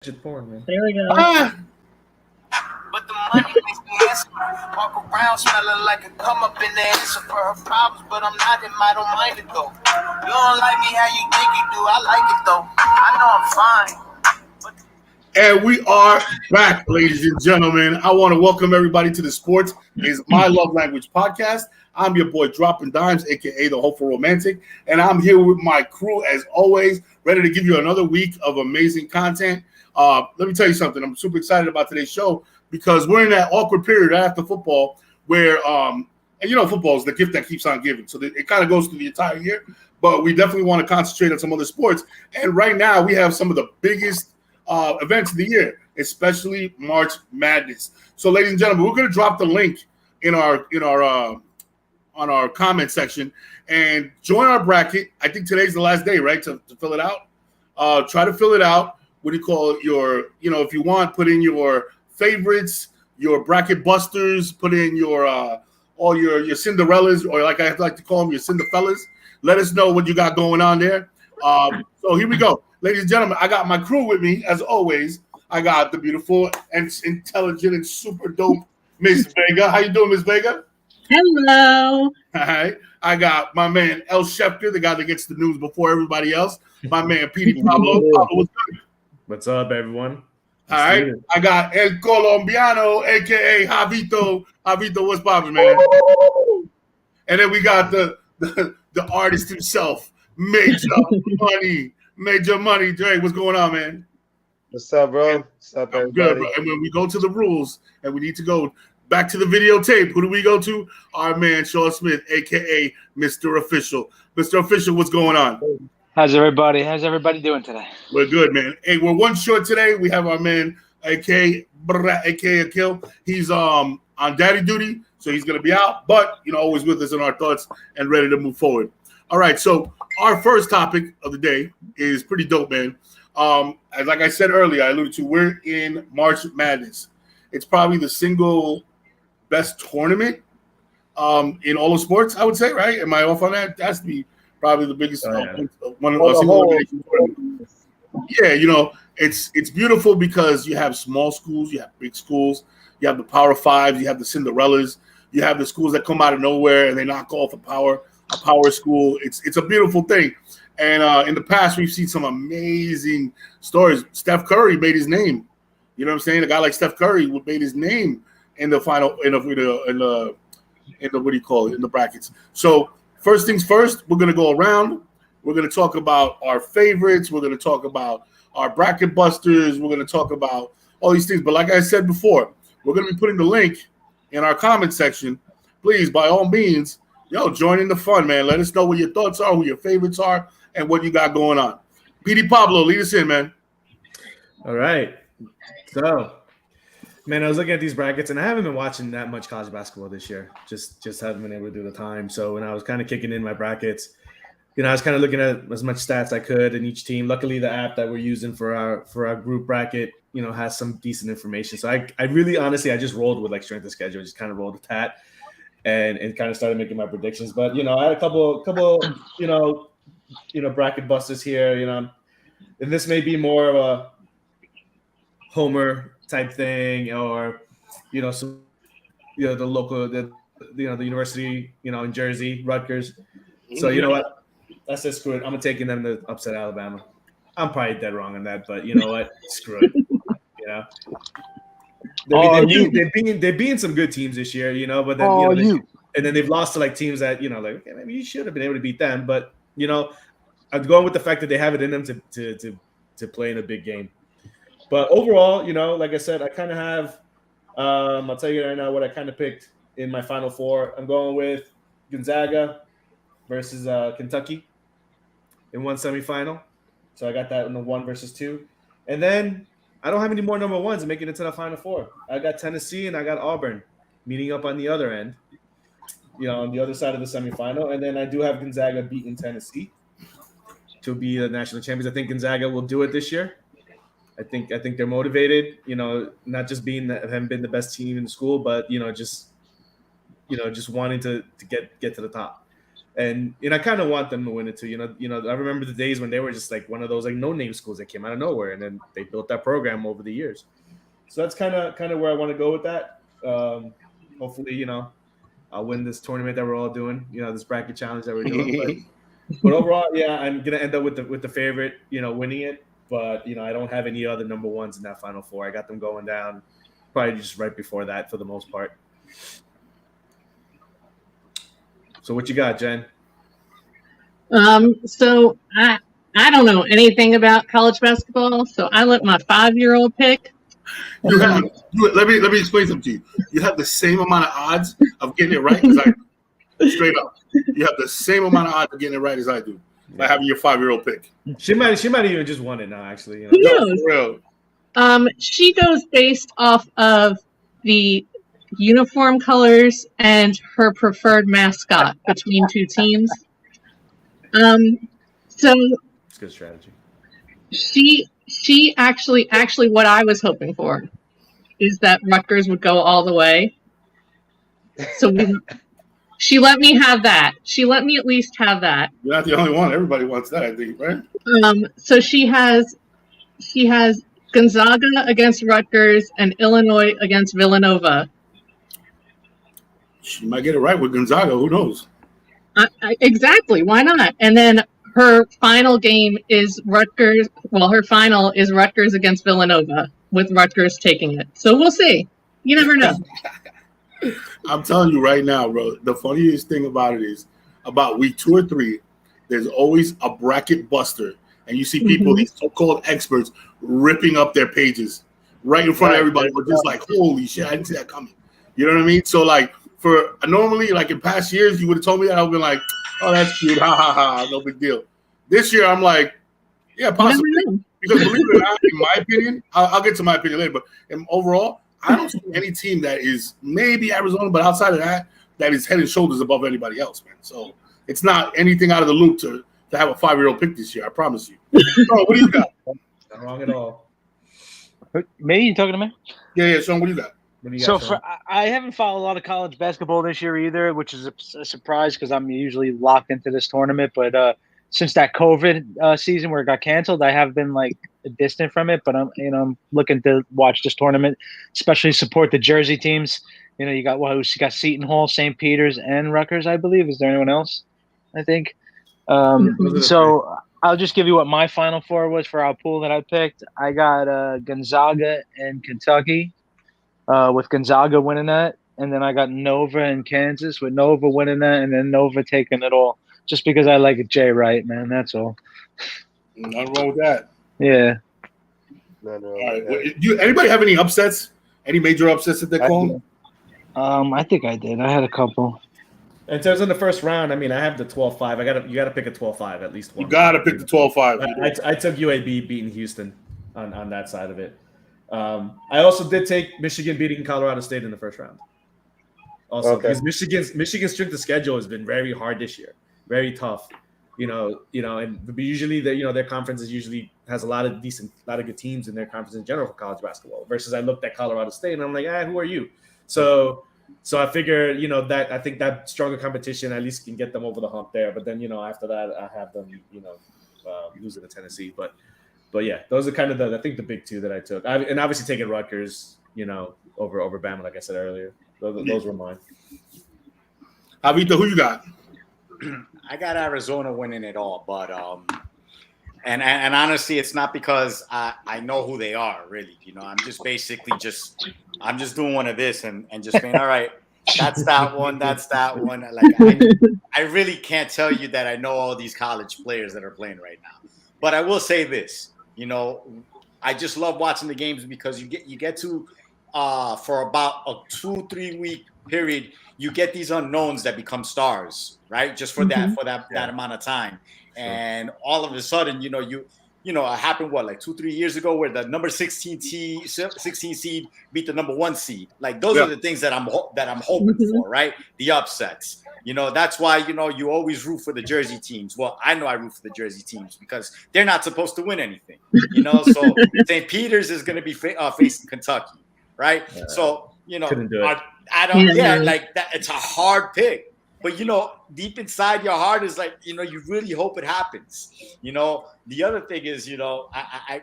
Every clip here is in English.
Shit porn, man. There we go. But the money makes me handsome. Walk around smelling like a come up in the answer for her problems, but I'm not him, I don't mind it though. You don't like me how you think you do, I like it though. I know I'm fine. And we are back, ladies and gentlemen. I want to welcome everybody to the Sports is My Love Language podcast. I'm your boy Dropping Dimes, aka the Hopeful Romantic, and I'm here with my crew as always, ready to give you another week of amazing content. Let me tell you something. I'm super excited about today's show because we're in that awkward period after football where, and you know, football is the gift that keeps on giving. So it kind of goes through the entire year, but we definitely want to concentrate on some other sports. And right now we have some of the biggest events of the year, especially March Madness. So, ladies and gentlemen, we're going to drop the link in our on our comment section and join our bracket. I think today's the last day, right, to fill it out. Try to fill it out. What do you call it? If you want, put in your favorites, your bracket busters, put in your all your Cinderellas, or like I like to call them, your Cinderfellas. Let us know what you got going on there. So here we go. Ladies and gentlemen, I got my crew with me, as always. I got the beautiful and intelligent and super dope Miss Vega. How you doing, Miss Vega? Hello. All right. I got my man El Schefter, the guy that gets the news before everybody else. My man Petey Pablo. Pablo, what's good? What's up, everyone? All right. I got El Colombiano, a.k.a. Javito. Javito, what's poppin', man? And then we got the artist himself, Major Money. Dre, what's going on, man? What's up, bro? What's up, everybody? Good, bro. And when we go to the rules and we need to go back to the videotape, who do we go to? Our man, Sean Smith, a.k.a. Mr. Official. Mr. Official, what's going on? How's everybody doing today? We're good, man. Hey, we're one short today. We have our man, a.k.a. Akil. He's on daddy duty, so he's going to be out, but, always with us in our thoughts and ready to move forward. All right, so our first topic of the day is pretty dope, man. As like I said earlier, I alluded to, we're in March Madness. It's probably the single best tournament in all of sports, I would say, right? Am I off on that? That has to be probably the biggest one of the single elimination tournament. Yeah, it's beautiful because you have small schools, you have big schools, you have the Power Fives, you have the Cinderellas, you have the schools that come out of nowhere and they knock off a power school. It's a beautiful thing. And in the past, we've seen some amazing stories. Steph Curry made his name. You know what I'm saying? A guy like Steph Curry made his name in the final in the what do you call it, in the brackets. So first things first, we're gonna go around. We're gonna talk about our favorites. We're gonna talk about our bracket busters. We're gonna talk about all these things. But like I said before, we're gonna be putting the link in our comment section. Please, by all means, join in the fun, man. Let us know what your thoughts are, who your favorites are, and what you got going on. Petey Pablo, lead us in, man. All right. So, man, I was looking at these brackets, and I haven't been watching that much college basketball this year. Just haven't been able to do the time. So when I was kind of kicking in my brackets, I was kind of looking at as much stats I could in each team. Luckily, the app that we're using for our group bracket, has some decent information. So I really, honestly, I just rolled with like strength of schedule, just kind of rolled with that, and kind of started making my predictions. But I had a couple bracket busters here, and this may be more of a homer type thing, or some the local the university in Jersey, Rutgers. So you know what? I said screw it. I'm taking them to upset Alabama. I'm probably dead wrong on that, but you know what? Screw it. They've beaten some good teams this year, but then and then they've lost to like teams that okay, maybe you should have been able to beat them, but I'm going with the fact that they have it in them to play in a big game. But overall, like I said, I kind of have. I'll tell you right now what I kind of picked in my final four. I'm going with Gonzaga versus Kentucky in one semifinal. So I got that in the 1 versus 2. And then I don't have any more number ones making it to the final four. I got Tennessee and I got Auburn meeting up on the other end, on the other side of the semifinal. And then I do have Gonzaga beating Tennessee to be the national champions. I think Gonzaga will do it this year. I think they're motivated, not just haven't been the best team in the school, but just wanting to get to the top. And I kind of want them to win it too. I remember the days when they were just like one of those like no-name schools that came out of nowhere, and then they built that program over the years. So that's kind of where I want to go with that. Hopefully, I'll win this tournament that we're all doing. This bracket challenge that we're doing. But overall, yeah, I'm gonna end up with the favorite, winning it. But I don't have any other number ones in that Final Four. I got them going down probably just right before that for the most part. So what you got, Jen? So I don't know anything about college basketball, so I let my 5-year-old pick. Let me explain something to you. You have the same amount of odds of getting it right as I do. Straight up. You have the same amount of odds of getting it right as I do by having your 5-year-old pick. She might even just won it now, actually. Who knows? No, for real. She goes based off of the uniform colors and her preferred mascot between two teams. So it's good strategy. She actually what I was hoping for is that Rutgers would go all the way. So she let me have that. She let me at least have that. You're not the only one. Everybody wants that, I think, right? So she has Gonzaga against Rutgers and Illinois against Villanova. She might get it right with Gonzaga. Who knows? Exactly. Why not? And then her final game is Rutgers. Well, her final is Rutgers against Villanova, with Rutgers taking it. So we'll see. You never know. I'm telling you right now, bro. The funniest thing about it is about week 2 or 3, there's always a bracket buster, and you see people, these so-called experts, ripping up their pages right in front of everybody. We're just like, holy shit, I didn't see that coming. You know what I mean? So like, for normally, like in past years, you would have told me that, I would have been like, oh, that's cute, ha ha ha, no big deal. This year, I'm like, yeah, possibly. Because believe it or not, in my opinion, I'll get to my opinion later, but overall, I don't see any team that is maybe Arizona, but outside of that, that is head and shoulders above anybody else, man. So it's not anything out of the loop to have a 5-year-old pick this year, I promise you. Sean, what do you got? Not wrong at all. Me? You talking to me? Yeah, Sean, what do you got? I haven't followed a lot of college basketball this year either, which is a surprise because I'm usually locked into this tournament. But since that COVID season where it got canceled, I have been like distant from it. But I'm looking to watch this tournament, especially support the Jersey teams. You got Seton Hall, St. Peter's, and Rutgers, I believe. Is there anyone else? I think. So I'll just give you what my Final Four was for our pool that I picked. I got Gonzaga and Kentucky. With Gonzaga winning that, and then I got Nova and Kansas with Nova winning that, and then Nova taking it all, just because I like Jay Wright, man. That's all. Nothing wrong with that. Yeah. All right. Do anybody have any upsets? Any major upsets that they're calling? I think I did. I had a couple. In terms of the first round, I mean, I have the 12-5. You gotta pick a 12-5 at least one. You gotta pick the 12-5. I took UAB beating Houston on that side of it. I also did take Michigan beating Colorado State in the first round. Also, because Michigan's strength of schedule has been very hard this year, very tough. And usually their conference usually has a lot of good teams in their conference in general for college basketball. Versus I looked at Colorado State and I'm like, who are you? So I figure that I think that stronger competition at least can get them over the hump there. But then after that I have them losing to Tennessee, But yeah, those are kind of the big two that I took. And obviously taking Rutgers, over Bama, like I said earlier. Those were mine. Javito, who you got? I got Arizona winning it all, but and honestly, it's not because I know who they are, really. I'm just basically I'm just doing one of this and just being all right. That's that one. That's that one. Like I really can't tell you that I know all these college players that are playing right now. But I will say this. I just love watching the games because you get to for about a 2-3 week period, you get these unknowns that become stars, right? Just for that amount of time, and all of a sudden, it happened like 2-3 years ago where the number 16 seed beat the number 1 seed. Like those are the things that I'm hoping for, right? The upsets. That's why, you always root for the Jersey teams. Well, I know I root for the Jersey teams because they're not supposed to win anything, So St. Peter's is going to be facing Kentucky, right? So, couldn't do it. I don't, like that. It's a hard pick. But deep inside your heart is like, you really hope it happens. The other thing is, I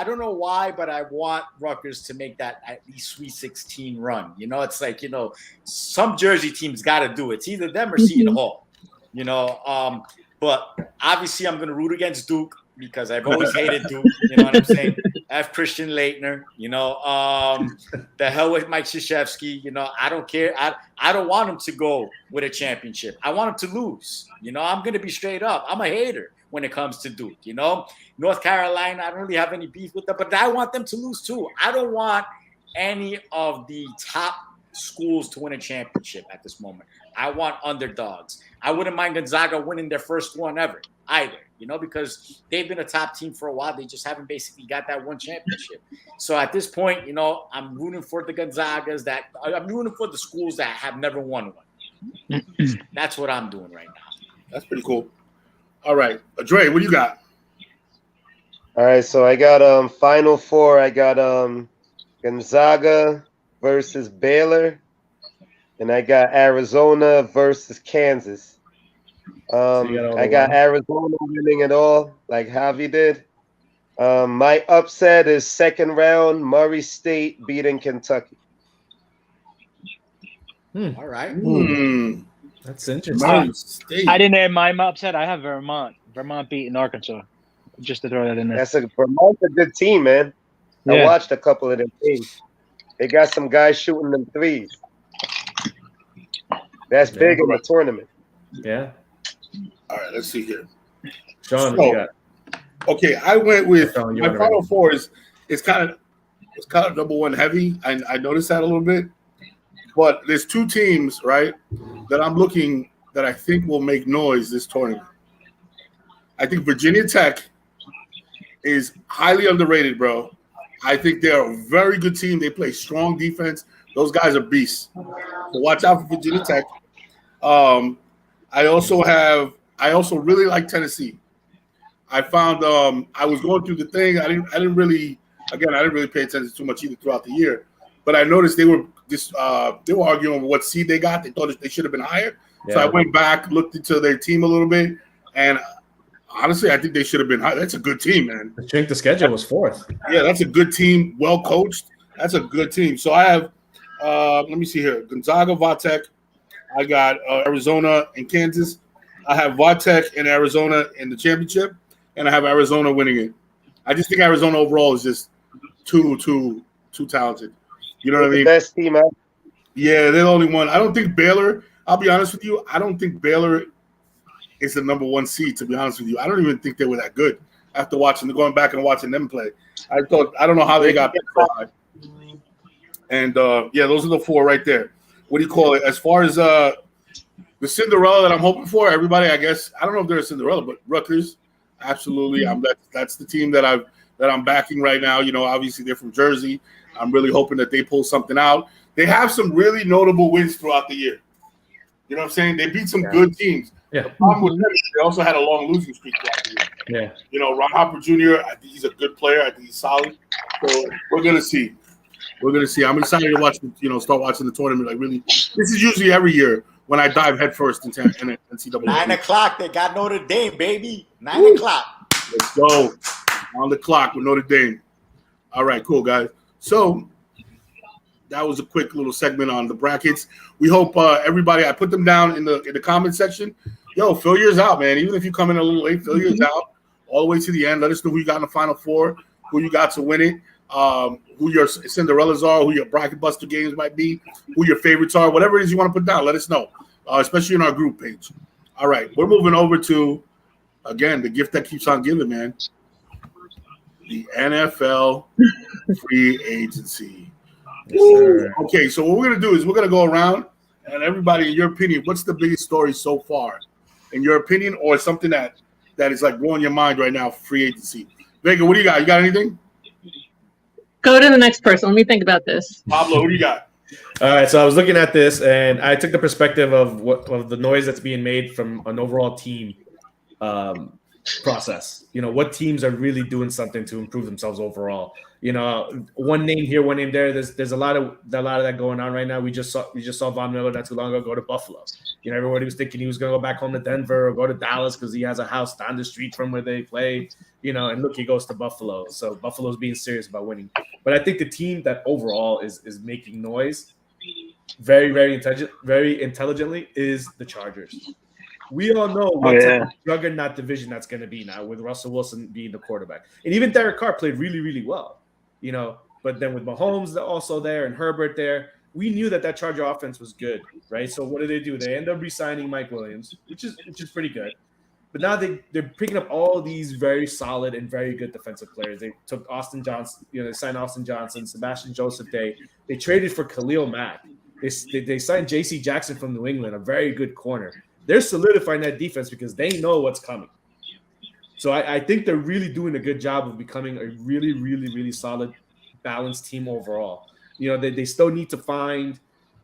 don't know why, but I want Rutgers to make that at least Sweet 16 run. It's like, some Jersey teams got to do it. It's either them or Seton Hall. But obviously I'm going to root against Duke because I've always hated Duke. You know what I'm saying? F. Christian Laettner. The hell with Mike Krzyzewski. I don't care. I don't want him to go with a championship. I want him to lose. I'm going to be straight up. I'm a hater when it comes to Duke. North Carolina, I don't really have any beef with them, but I want them to lose too. I don't want any of the top schools to win a championship at this moment. I want underdogs. I wouldn't mind Gonzaga winning their first one ever either, because they've been a top team for a while. They just haven't basically got that one championship. So at this point, I'm rooting for the Gonzagas I'm rooting for the schools that have never won one. That's what I'm doing right now. That's pretty cool. All right. Dre, what do you got? All right, so I got Final Four. I got Gonzaga versus Baylor, and I got Arizona versus Kansas. I got Arizona winning it all, like Javi did. My upset is second round, Murray State beating Kentucky. All right. That's interesting. I didn't have my upset. I have Vermont. Vermont beating Arkansas. Just to throw that in there. Vermont's a good team, man. Yeah. I watched a couple of them games. They got some guys shooting them threes. That's big in the tournament. Yeah. All right, let's see here. Sean, what you got? Okay, I went with my Final Four is kind of number one heavy. I noticed that a little bit. But there's two teams, right, that I'm looking that I think will make noise this tournament. I think Virginia Tech is highly underrated, bro. I think they're a very good team. They play strong defense. Those guys are beasts. So watch out for Virginia Tech. I also really like Tennessee. I found I was going through the thing. I didn't really pay attention too much either throughout the year. But I noticed they were arguing over what seed they got. They thought they should have been higher. Yeah. So I went back, looked into their team a little bit, and honestly, I think they should have been high. That's a good team, man. The strength of schedule was fourth. Yeah, that's a good team, well coached. That's a good team. So I have, let me see here, Gonzaga, Vatek. I got Arizona and Kansas. I have Vatek and Arizona in the championship, and I have Arizona winning it. I just think Arizona overall is just too talented. You know what I mean? Best team out. Yeah, they're the only one. I don't think Baylor. I'll be honest with you. I don't think Baylor is the number one seed. To be honest with you, I don't even think they were that good. After going back and watching them play, I don't know how they got picked so high. And yeah, those are the four right there. What do you call it? As far as the Cinderella that I'm hoping for, everybody, I guess I don't know if they're a Cinderella, but Rutgers, absolutely. That's the team that I'm backing right now. Obviously they're from Jersey. I'm really hoping that they pull something out. They have some really notable wins throughout the year. You know what I'm saying? They beat some good teams. Yeah. The problem with them is they also had a long losing streak throughout the year. Yeah. Ron Hopper Jr., I think he's a good player. I think he's solid. So we're gonna see. I'm excited to watch. Start watching the tournament. Like really, this is usually every year when I dive headfirst into NCAA. 9 o'clock. They got Notre Dame, baby. 9 o'clock. Let's go on the clock with Notre Dame. All right, cool guys. So that was a quick little segment on the brackets. We hope everybody. I put them down in the comment section. Yo, fill yours out, man. Even if you come in a little late, fill yours out all the way to the end. Let us know who you got in the Final Four, who you got to win it, who your Cinderellas are, who your bracket buster games might be, who your favorites are, whatever it is you want to put down. Let us know, especially in our group page. All right, we're moving over to, again, the gift that keeps on giving, man. The NFL free agency. Yes, okay, so what we're going to do is we're going to go around, and everybody, in your opinion, what's the biggest story so far? In your opinion, or something that is like blowing your mind right now, free agency? Vega, what do you got? You got anything? Go to the next person. Let me think about this. Pablo, what do you got? All right, so I was looking at this, and I took the perspective of the noise that's being made from an overall team. process. What teams are really doing something to improve themselves overall. One name here, one name there. There's a lot of that going on right now. We just saw Von Miller not too long ago go to Buffalo. Everybody was thinking he was going to go back home to Denver or go to Dallas because he has a house down the street from where they play. And look, he goes to Buffalo. So Buffalo's being serious about winning. But I think the team that overall is making noise very, very intelligently is the Chargers. We all know what type of juggernaut division that's going to be now with Russell Wilson being the quarterback. And even Derek Carr played really, really well, but then with Mahomes also there and Herbert there, we knew that Charger offense was good, right? So what do? They end up re-signing Mike Williams, which is pretty good. But now they're picking up all these very solid and very good defensive players. They took Austin Johnson, they signed Austin Johnson, Sebastian Joseph. They traded for Khalil Mack. They signed J.C. Jackson from New England, a very good corner. They're solidifying that defense because they know what's coming. So I think they're really doing a good job of becoming a really, really, really solid, balanced team overall. They still need to find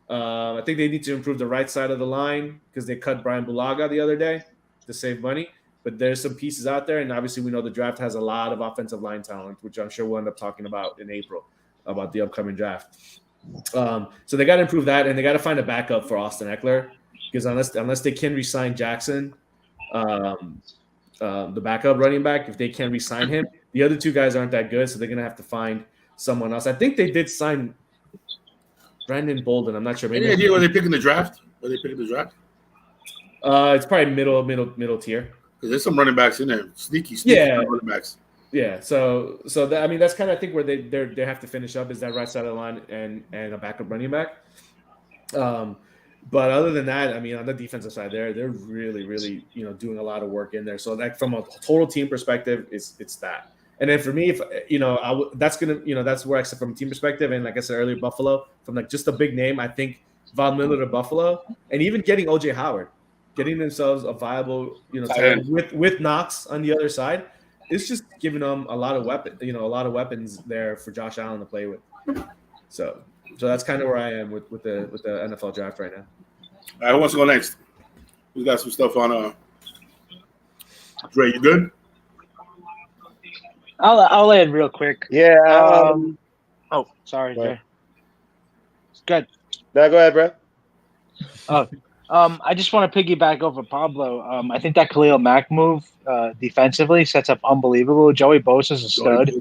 I think they need to improve the right side of the line because they cut Brian Bulaga the other day to save money. But there's some pieces out there, and obviously we know the draft has a lot of offensive line talent, which I'm sure we'll end up talking about in April about the upcoming draft. So they got to improve that, and they got to find a backup for Austin Eckler. Because unless they can re-sign Jackson, the backup running back, if they can re-sign him, the other two guys aren't that good, so they're going to have to find someone else. I think they did sign Brandon Bolden. I'm not sure. Any idea where they're picking the draft? It's probably middle tier. There's some running backs in there. Sneaky running backs. Yeah, so that's kind of I think where they have to finish up is that right side of the line and a backup running back. But other than that, on the defensive side, they're really, really, doing a lot of work in there. So like from a total team perspective, it's that. And then for me, if that's where I said from a team perspective, and like I said earlier, Buffalo from like just a big name. I think Von Miller to Buffalo, and even getting OJ Howard, getting themselves a viable, with Knox on the other side, it's just giving them a lot of weapons there for Josh Allen to play with. So that's kind of where I am with the NFL draft right now. All right, who wants to go next? We got some stuff on. Dre, you good? I'll add real quick. Yeah. Sorry, Dre. Good. No, go ahead, bro. I just want to piggyback over Pablo. I think that Khalil Mack move defensively sets up unbelievable. Joey Bosa's a stud.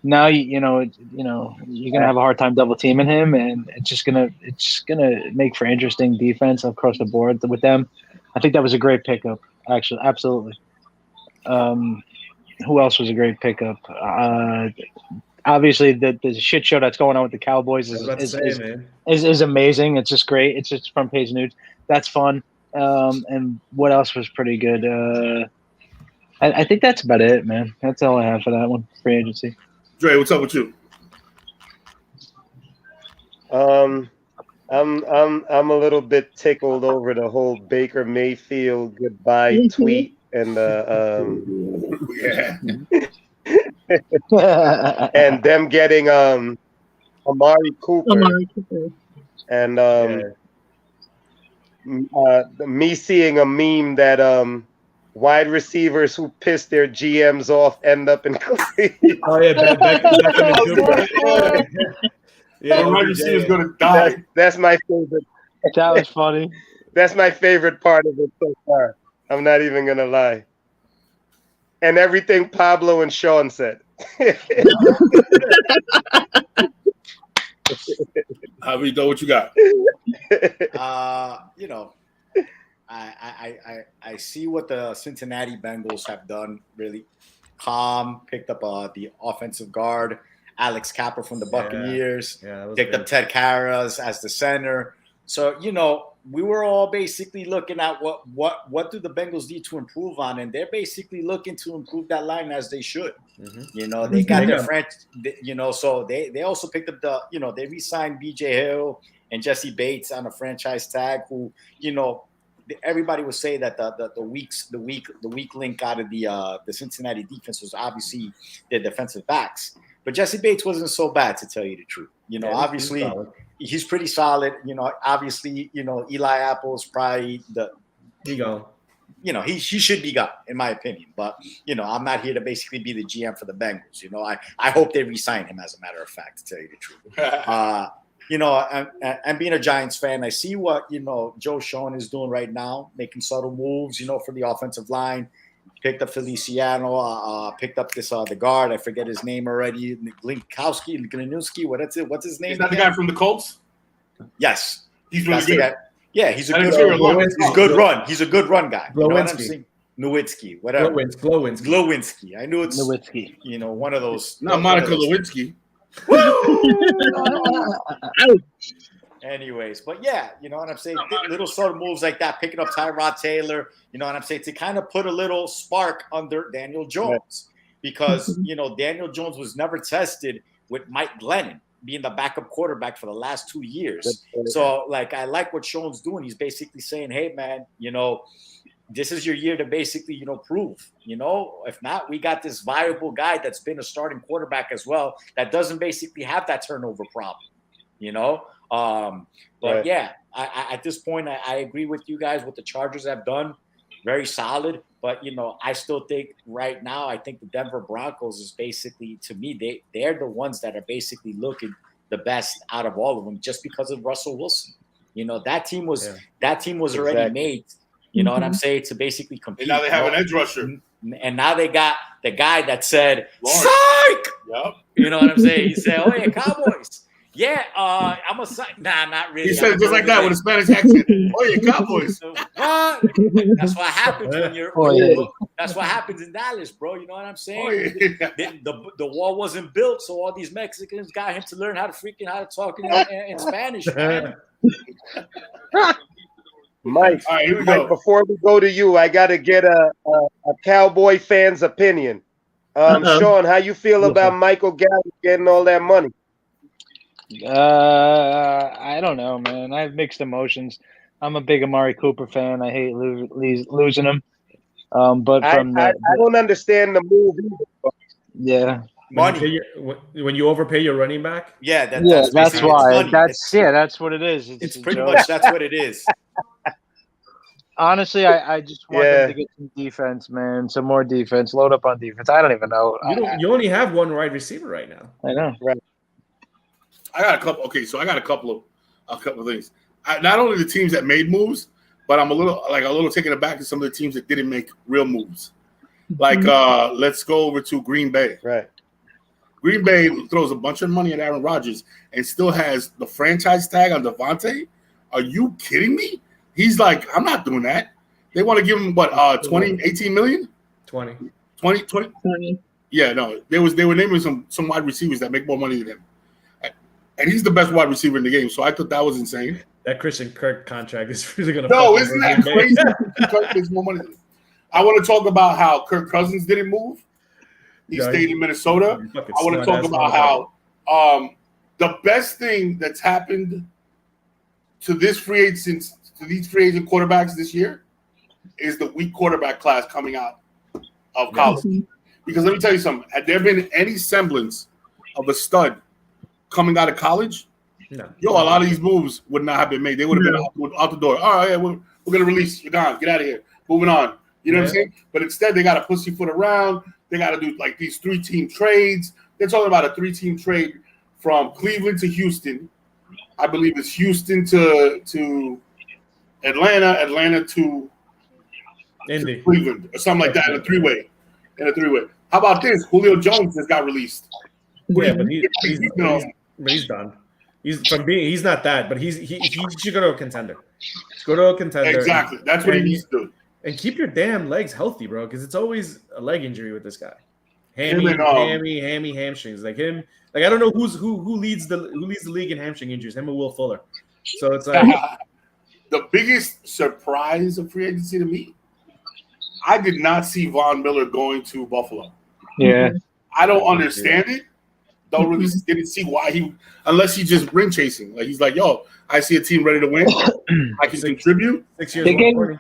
Now you're gonna have a hard time double teaming him, and it's gonna make for interesting defense across the board with them. I think that was a great pickup, actually, absolutely. Who else was a great pickup? Obviously, the shit show that's going on with the Cowboys is amazing. It's just great. It's just front page news. That's fun. And what else was pretty good? I think that's about it, man. That's all I have for that one. Free agency. Dre, what's up with you? I'm a little bit tickled over the whole Baker Mayfield goodbye tweet and and them getting Amari Cooper. And me seeing a meme that wide receivers who piss their GMs off end up in Cleveland. Oh yeah, the wide receiver's gonna die. That's my favorite. That was funny. That's my favorite part of it so far. I'm not even gonna lie. And everything Pablo and Sean said. Javito, what you got? I see what the Cincinnati Bengals have done. Really calm. Picked up the offensive guard, Alex Capper from the Buccaneers. Picked up Ted Karras as the center. So we were all basically looking at what do the Bengals need to improve on, and they're basically looking to improve that line as they should. Mm-hmm. They got their French. So they also picked up they re-signed B.J. Hill and Jesse Bates on a franchise tag. Who everybody would say that the weak link out of the Cincinnati defense was obviously their defensive backs. But Jesse Bates wasn't so bad, to tell you the truth. Obviously he's pretty solid. Obviously Eli Apple's probably he go. you know, he should be gone, in my opinion. But, you know, I'm not here to basically be the GM for the Bengals. You know, I hope they re-sign him, as a matter of fact, to tell you the truth. You know, and being a Giants fan, I see what, you know, Joe Schoen is doing right now, making subtle moves, you know, for the offensive line. Picked up Feliciano, picked up this the guard. I forget his name already. Glinowski. What's his name? Is that the guy from the Colts? Yes, he's really good. Yeah, he's a good run. He's a good run guy. You know what I'm saying? Nowitzki, whatever. Glowinski. I knew it's Nowitzki. You know, one of those. Not Monica Lewinsky. Anyways, but yeah, you know what I'm saying? Little sort of moves like that, picking up Tyrod Taylor, you know what I'm saying? To kind of put a little spark under Daniel Jones. Because, you know, Daniel Jones was never tested with Mike Glennon being the backup quarterback for the last 2 years. So, like, I like what Schoen's doing. He's basically saying, hey, man, you know, this is your year to basically, you know, prove, you know, if not, we got this viable guy that's been a starting quarterback as well that doesn't basically have that turnover problem, you know? But yeah, I at this point, I agree with you guys. What the Chargers have done, very solid. But, you know, I still think right now, I think the Denver Broncos is basically, to me, they're the ones that are basically looking the best out of all of them just because of Russell Wilson. You know, that team was already made, you know what I'm saying, to basically compete. And now they have an edge rusher. And now they got the guy that said, psych! Yep. You know what I'm saying? He said, oh, yeah, Cowboys. Yeah, I'm a psych. Nah, not really. He said it just like that with a Spanish accent. Oh, yeah, Cowboys. That's what happens when you're that's what happens in Dallas, bro. You know what I'm saying? Oh, yeah. The wall wasn't built, so all these Mexicans got him to learn how to talk in Spanish, man. Mike, all right, here we Mike, go. before we go to you, I got to get a Cowboy fan's opinion. Sean, how you feel about Michael Gallup getting all that money? I don't know, man. I have mixed emotions. I'm a big Amari Cooper fan. I hate losing him. But I don't understand the move either. Yeah. Money. When you overpay your running back? Yeah, that's why. That's what it is. It's pretty much that's what it is. Honestly, I just want them to get some defense, man. Some more defense. Load up on defense. I don't even know. You only have one wide receiver right now. I know. Right. I got a couple. Okay, so I got a couple of things. Not only the teams that made moves, but I'm a little taken aback at some of the teams that didn't make real moves. Like, let's go over to Green Bay. Right. Green Bay throws a bunch of money at Aaron Rodgers and still has the franchise tag on Devontae. Are you kidding me? He's like, I'm not doing that. They want to give him what, 18 million? 20. Yeah, no. They were naming some wide receivers that make more money than him. And he's the best wide receiver in the game, so I thought that was insane. That Christian Kirk contract is really going to. No, isn't that crazy? Kirk makes more money than him. I want to talk about how Kirk Cousins didn't move. He stayed in Minnesota. I want to talk about how the best thing that's happened to these free agent quarterbacks this year is the weak quarterback class coming out of college. Because let me tell you something. Had there been any semblance of a stud coming out of college, a lot of these moves would not have been made. They would have been out the door. All right, yeah, we're going to release. You're gone. Get out of here. Moving on. You know what I'm saying? But instead, they got to pussyfoot around. They got to do like these 3-team trades. They're talking about a 3-team trade from Cleveland to Houston. I believe it's Houston to Atlanta, Atlanta to Cleveland, or something like that in a three-way. How about this? Julio Jones just got released. Yeah, but he's done. He's not that, but he should go to a contender. Go to a contender. Exactly. That's what he needs to do. And keep your damn legs healthy, bro, because it's always a leg injury with this guy. Hamstrings. Like him. Like I don't know who leads the league in hamstring injuries. Him or Will Fuller. So it's like the biggest surprise of free agency to me. I did not see Von Miller going to Buffalo. Yeah. I don't understand it. Didn't see why unless he's just ring chasing. Like he's like, yo, I see a team ready to win. I can contribute. 6 years.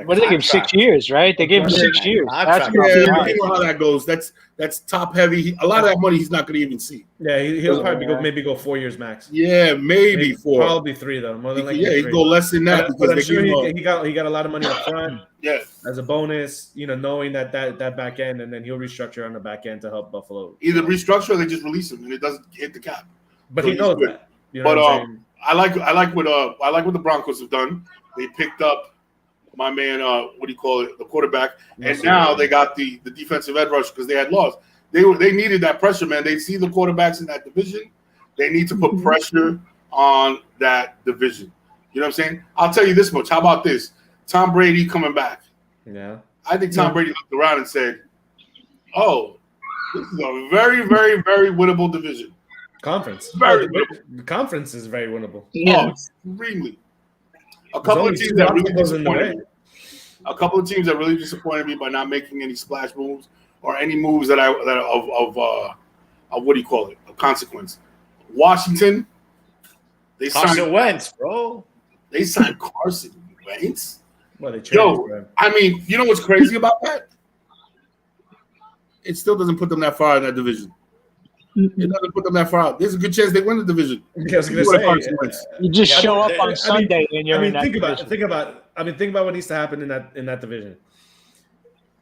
What did they give him 6 years, right? They gave him 6 years. Yeah, you know how that goes. That's top heavy. A lot of that money he's not going to even see. Yeah, he'll probably maybe go 4 years max. Yeah, maybe 4. Probably 3 though. More than likely. Yeah, he'd go less than that but I'm sure he got a lot of money up front. Yeah, as a bonus, knowing that back end, and then he'll restructure on the back end to help Buffalo. Either restructure or they just release him and it doesn't hit the cap. But so he knows that. But I like what the Broncos have done. They picked up my man, the quarterback, and now they got the defensive edge rush because they had lost. They needed that pressure, man. They see the quarterbacks in that division. They need to put pressure on that division. You know what I'm saying? I'll tell you this much. How about this? Tom Brady coming back. Yeah. I think Tom Brady looked around and said, "Oh, this is a very, very, very winnable division. Conference. The conference is very winnable. Yeah. Extremely. A couple of teams that really disappointed me. A couple of teams that really disappointed me by not making any splash moves or any moves of consequence. Washington. They Carson Wentz, bro. They signed Carson Wentz. Well, they traded for him. I mean, you know what's crazy about that? It still doesn't put them that far in that division. It doesn't put them that far out. There's a good chance they win the division. I was gonna say, you just show up on Sunday and you're in that division. Think about what needs to happen in that division.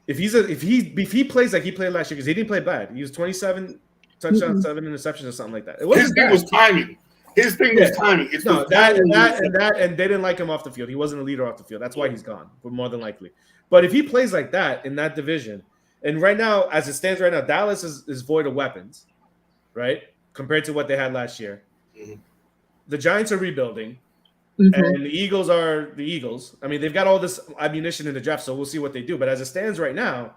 If he plays like he played last year, because he didn't play bad. He was 27 touchdowns, 7 interceptions, or something like that. His thing was timing. His thing was timing. It's and they didn't like him off the field. He wasn't a leader off the field. That's why he's gone, but more than likely. But if he plays like that in that division, and right now, as it stands right now, Dallas is void of weapons, right? Compared to what they had last year. Mm-hmm. The Giants are rebuilding, and the Eagles are the Eagles. I mean, they've got all this ammunition in the draft, so we'll see what they do. But as it stands right now,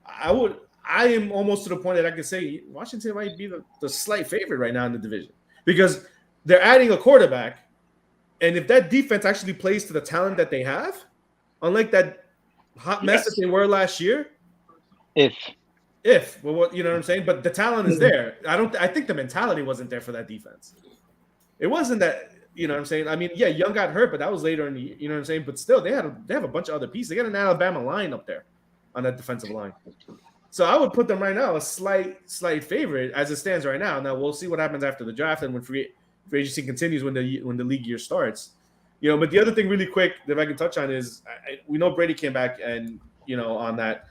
I am almost to the point that I could say Washington might be the slight favorite right now in the division. Because they're adding a quarterback, and if that defense actually plays to the talent that they have, unlike that hot mess that they were last year, well, you know what I'm saying? But the talent is there. I think the mentality wasn't there for that defense. It wasn't that, you know what I'm saying? I mean, yeah, Young got hurt, but that was later in the, you know what I'm saying? But still, they have a bunch of other pieces. They got an Alabama line up there on that defensive line. So I would put them right now a slight favorite as it stands right now. Now we'll see what happens after the draft and when free agency continues when the league year starts. But the other thing really quick that I can touch on is we know Brady came back and on that,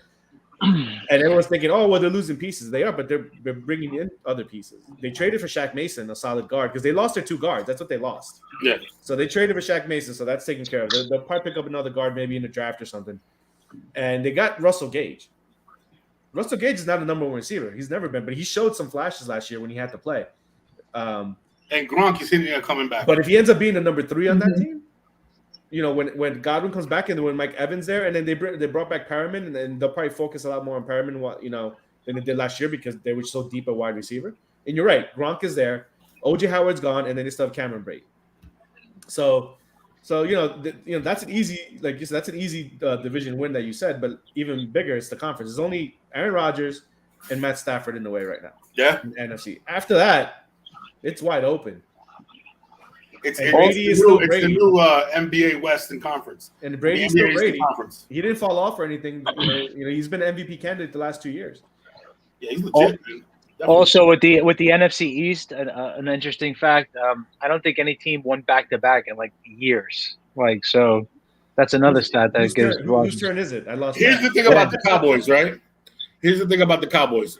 and everyone's thinking, oh well, they're losing pieces. They are, but they're bringing in other pieces. They traded for Shaq Mason, a solid guard, because they lost their 2 guards. That's what they lost. Yeah. So they traded for Shaq Mason, so that's taken care of. They'll probably pick up another guard maybe in the draft or something, and they got Russell Gage. Russell Gage is not a number 1 receiver. He's never been, but he showed some flashes last year when he had to play. And Gronk is hitting and coming back. But if he ends up being the number 3 on that team, when Godwin comes back and when Mike Evans there, and then they brought back Perriman, and then they'll probably focus a lot more on Perriman, than they did last year because they were so deep at wide receiver. And you're right, Gronk is there, OJ Howard's gone, and then they still have Cameron Brate. So that's an easy, like you said, that's an easy division win that you said, but even bigger, it's the conference. There's only Aaron Rodgers and Matt Stafford in the way right now. Yeah. In NFC. After that, it's wide open. It's the new NBA Western Conference. And Brady's still Brady. He didn't fall off or anything. He's been an MVP candidate the last 2 years. Yeah, he's legit, man. Also, with the NFC East, an interesting fact. I don't think any team won back-to-back in years. So that's another stat that gives. Whose turn is it? I lost. Here's the thing about the Cowboys, right? Here's the thing about the Cowboys.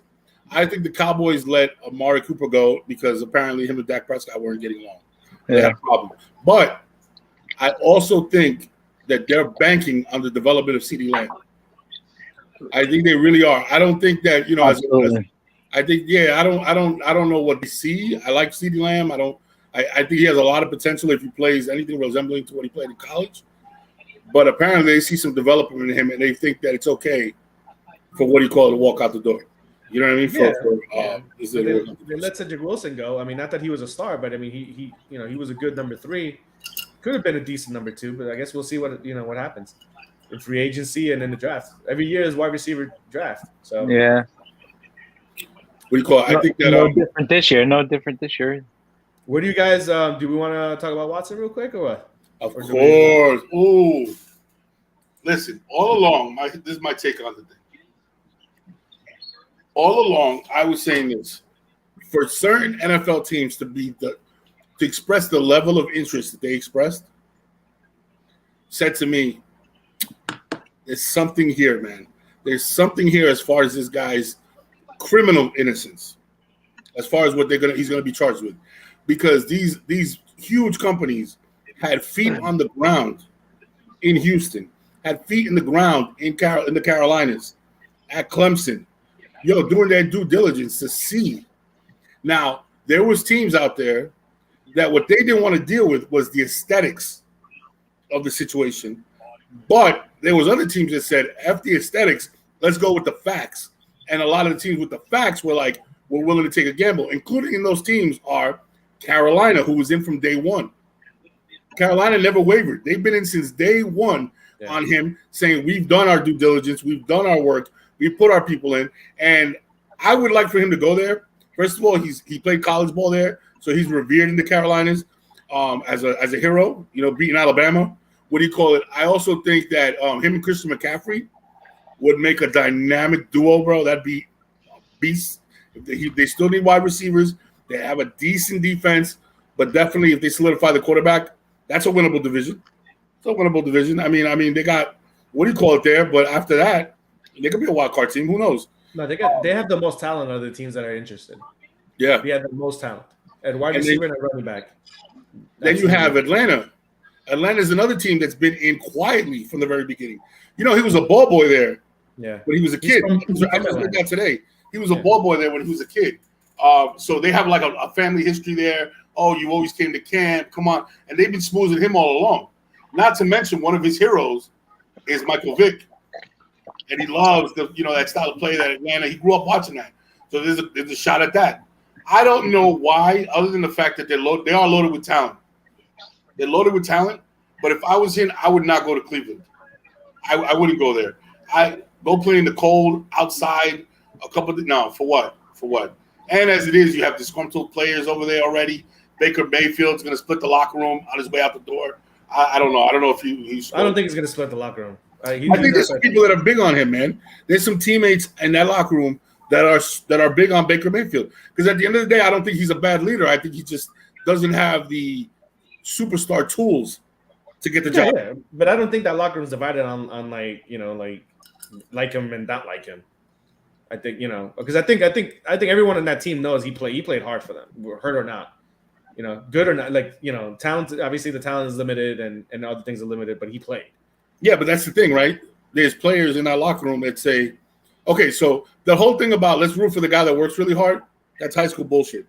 I think the Cowboys let Amari Cooper go because apparently him and Dak Prescott weren't getting along. They had a problem. But I also think that they're banking on the development of CeeDee Lamb. I think they really are. I don't think that I don't know what they see. I like CeeDee Lamb. I think he has a lot of potential if he plays anything resembling to what he played in college. But apparently they see some development in him and they think that it's okay for what to walk out the door. You know what I mean? They let Cedric Wilson go. I mean, not that he was a star, but I mean he was a good number 3. Could have been a decent number 2, but I guess we'll see what happens in free agency and in the draft. Every year is wide receiver draft. So yeah. I think that no different this year. No different this year. Where do you guys do we want to talk about Watson real quick or what? Of course. Ooh. listen, all along, this is my take on the thing. All along, I was saying this. For certain NFL teams to express the level of interest that they expressed, said to me, there's something here, man. There's something here as far as this guy's criminal innocence, as far as what he's gonna be charged with, because these huge companies had feet on the ground in Houston, had feet in the ground in the Carolinas, at Clemson, doing their due diligence to see. Now, there was teams out there that what they didn't want to deal with was the aesthetics of the situation. But there was other teams that said, F the aesthetics, let's go with the facts. And a lot of the teams with the facts were like, we're willing to take a gamble. Including in those teams are Carolina, who was in from day one. Carolina never wavered. They've been in since day one on him, saying we've done our due diligence, we've done our work, we put our people in. And I would like for him to go there. First of all, he played college ball there, so he's revered in the Carolinas as a hero, beating Alabama. What do you call it? I also think that him and Christian McCaffrey would make a dynamic duo, bro. That'd be a beast. They still need wide receivers. They have a decent defense, but definitely if they solidify the quarterback, that's a winnable division. It's a winnable division. I mean, they got there, but after that, they could be a wild card team. Who knows? No, they have the most talent of the teams that are interested. Yeah, they have the most talent and wide receiver and running back. Then you have Atlanta. Atlanta is another team that's been in quietly from the very beginning. He was a ball boy there. Yeah, when he was a kid. I just heard that today. He was a ball boy there when he was a kid. So they have like a family history there. Oh, you always came to camp. Come on, and they've been smoothing him all along. Not to mention one of his heroes is Michael Vick. And he loves that style of play that Atlanta. He grew up watching that, so there's a shot at that. I don't know why, other than the fact that they are loaded with talent. They're loaded with talent, but if I was in, I would not go to Cleveland. I wouldn't go there. I go play in the cold outside. For what? For what? And as it is, you have disgruntled players over there already. Baker Mayfield's going to split the locker room on his way out the door. I don't know. I don't know if he's. I don't think he's going to split the locker room. I think there's some people that are big on him, man. There's some teammates in that locker room that are big on Baker Mayfield. Because at the end of the day, I don't think he's a bad leader. I think he just doesn't have the superstar tools to get the job. Yeah, but I don't think that locker room is divided on like him and not like him. I think because I think everyone on that team knows he played hard for them, hurt or not. Good or not, talent. Obviously, the talent is limited and other things are limited, but he played. Yeah, but that's the thing, right? There's players in that locker room that say, okay, so the whole thing about let's root for the guy that works really hard, that's high school bullshit,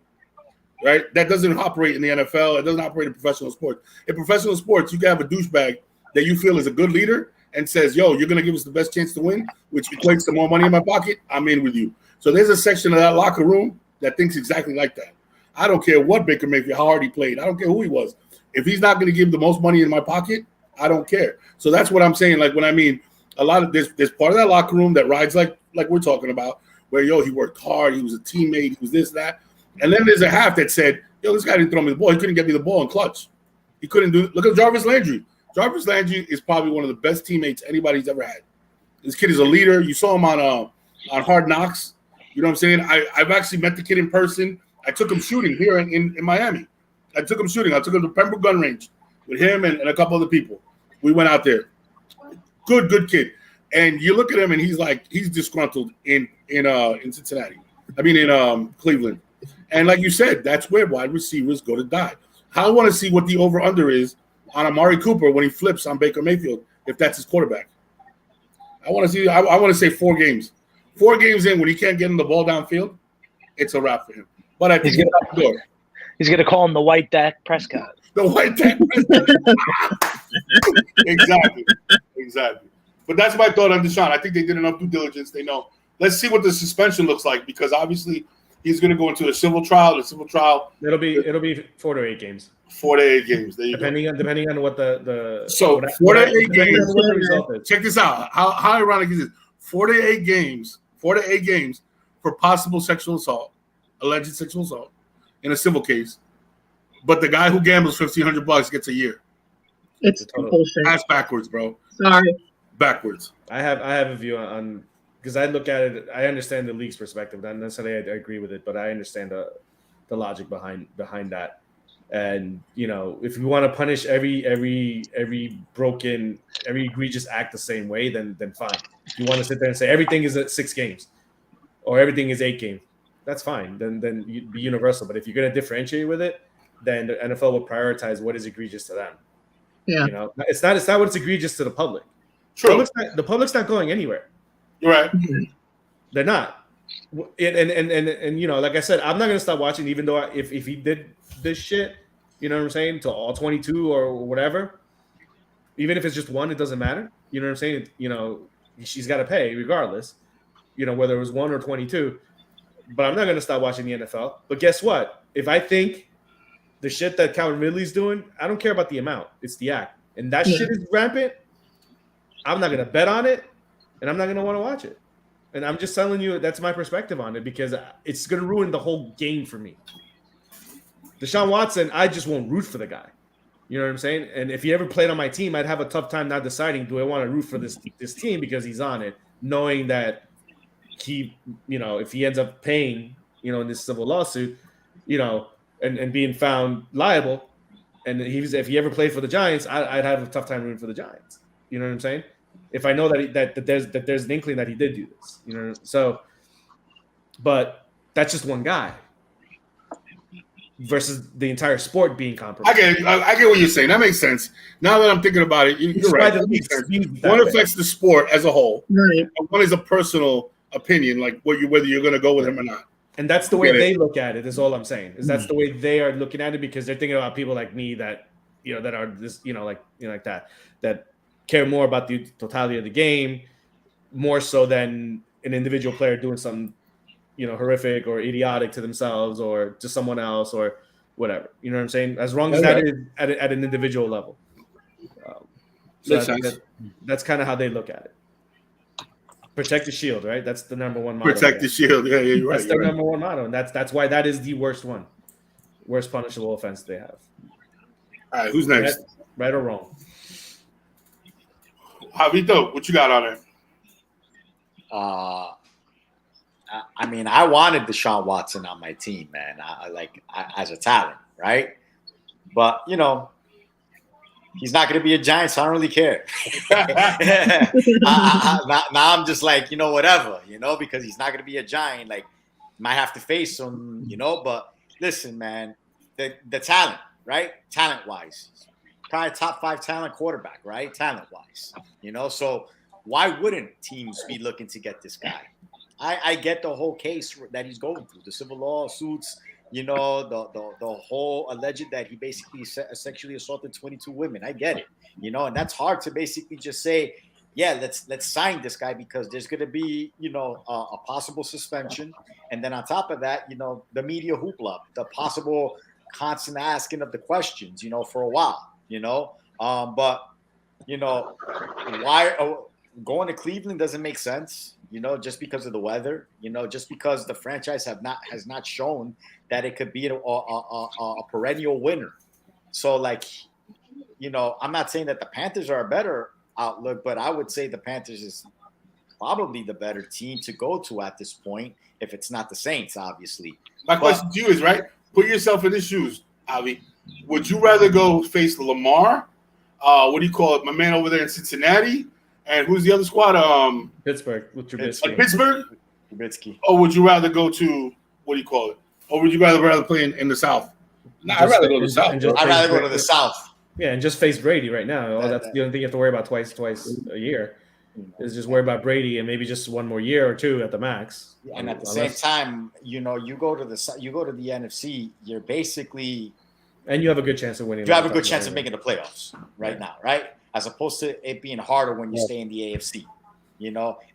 right? That doesn't operate in the NFL. It doesn't operate in professional sports. In professional sports, you can have a douchebag that you feel is a good leader and says, yo, you're going to give us the best chance to win, which equates to more money in my pocket. I'm in with you. So there's a section of that locker room that thinks exactly like that. I don't care what Baker Mayfield, how hard he played. I don't care who he was. If he's not going to give the most money in my pocket, I don't care. So that's what I'm saying. Like when I mean a lot of there's part of that locker room that rides like we're talking about, where he worked hard, he was a teammate, he was this, that. And then there's a half that said, this guy didn't throw me the ball. He couldn't get me the ball in clutch. He couldn't do it. Look at Jarvis Landry. Jarvis Landry is probably one of the best teammates anybody's ever had. This kid is a leader. You saw him on Hard Knocks. You know what I'm saying? I've actually met the kid in person. I took him shooting here in Miami. I took him to Pembroke Gun Range with him and a couple other people. We went out there. Good kid. And you look at him and he's disgruntled in Cincinnati. I mean in Cleveland. And like you said, that's where wide receivers go to die. I want to see what the over-under is on Amari Cooper when he flips on Baker Mayfield, if that's his quarterback. I want to see. I want to say 4 games. 4 games in, when he can't get him the ball downfield, it's a wrap for him. But I think he's going to call him the White Dak Prescott. The White Dak Prescott. Exactly. But that's my thought on Deshaun. I think they did enough due diligence. They know. Let's see what the suspension looks like, because obviously he's going to go into a civil trial. It'll be 4 to 8 games. 4 to 8 games. There you depending on what the 4 to 8 games. Check this out. How ironic is this? 4 to 8 games. 4 to 8 games for possible sexual assault, alleged sexual assault, in a civil case. But the guy who gambles $1,500 gets a year. It's bullshit. That's backwards, bro. Sorry. backwards. I have a view on because I look at it. I understand the league's perspective. Not necessarily I agree with it, but I understand the logic behind that. And if we want to punish every broken, every egregious act the same way, then fine. If you want to sit there and say everything is at 6 games or everything is 8 games, that's fine. Then you be universal. But if you're going to differentiate with it, then the NFL will prioritize what is egregious to them. Yeah. It's not what's egregious to the public. True. The public's not going anywhere. You're right. They're not. And like I said, I'm not going to stop watching, even though if he did this shit, you know what I'm saying, to all 22 or whatever, even if it's just one, it doesn't matter. You know what I'm saying? She's got to pay regardless, whether it was 1 or 22. But I'm not going to stop watching the NFL. But guess what? If I think the shit that Calvin Ridley's doing, I don't care about the amount. It's the act. And that shit is rampant. I'm not going to bet on it, and I'm not going to want to watch it. And I'm just telling you that's my perspective on it because it's going to ruin the whole game for me. Deshaun Watson, I just won't root for the guy. You know what I'm saying? And if he ever played on my team, I'd have a tough time not deciding, do I want to root for this team because he's on it, knowing that he, if he ends up paying, in this civil lawsuit, and being found liable, and if he ever played for the Giants, I'd have a tough time rooting for the Giants. You know what I'm saying? If I know that there's an inkling that he did do this, so, but that's just one guy versus the entire sport being compromised. I get what you're saying. That makes sense. Now that I'm thinking about it, you're right. One affects the sport as a whole. Right. One is a personal opinion, like whether you're going to go with him or not. And that's the way they look at it. Is all I'm saying. Is that's the way they are looking at it because they're thinking about people like me that that are this like that care more about the totality of the game more so than an individual player doing something horrific or idiotic to themselves or to someone else or whatever. You know what I'm saying? As long as that is at an individual level. That's kind of how they look at it. Protect the shield, right? That's the number one motto. Protect the shield. Yeah, you're right. That's their number one motto, and that's why that is the worst punishable offense they have. All right, who's next? Right or wrong? Javito, what you got on there? I mean, I wanted Deshaun Watson on my team, man. As a talent, right? But he's not going to be a Giant, so I don't really care. Now I'm just like, whatever, because he's not going to be a Giant. Like, might have to face him, But listen, man, the talent, right? Talent-wise, probably top 5 talent quarterback, right? Talent-wise, So why wouldn't teams be looking to get this guy? I get the whole case that he's going through, the civil lawsuits, the whole alleged that he basically sexually assaulted 22 women. I get it, and that's hard to basically just say, yeah, let's sign this guy because there's going to be, a possible suspension. And then on top of that, the media hoopla, the possible constant asking of the questions, for a while, but, why going to Cleveland doesn't make sense. Just because of the weather, just because the franchise has not shown that it could be a perennial winner. So, I'm not saying that the Panthers are a better outlook, but I would say the Panthers is probably the better team to go to at this point, if it's not the Saints, obviously. My question to you is, right, put yourself in his shoes, Avi. Would you rather go face Lamar? What do you call it? My man over there in Cincinnati? And who's the other squad? Pittsburgh with Trubisky. Pittsburgh? Trubisky. Or would you rather go to, what do you call it? Or would you rather play in the South? No, I'd rather go to the South. I'd rather go to the South. Yeah, and just face Brady right now. That's the only thing you have to worry about twice a year. Is just worry about Brady and maybe just one more year or two at the max. And at the same time, you go to the NFC, you're basically, and you have a good chance of winning. You have a good chance of making the playoffs right now, right? As opposed to it being harder when you stay in the AFC,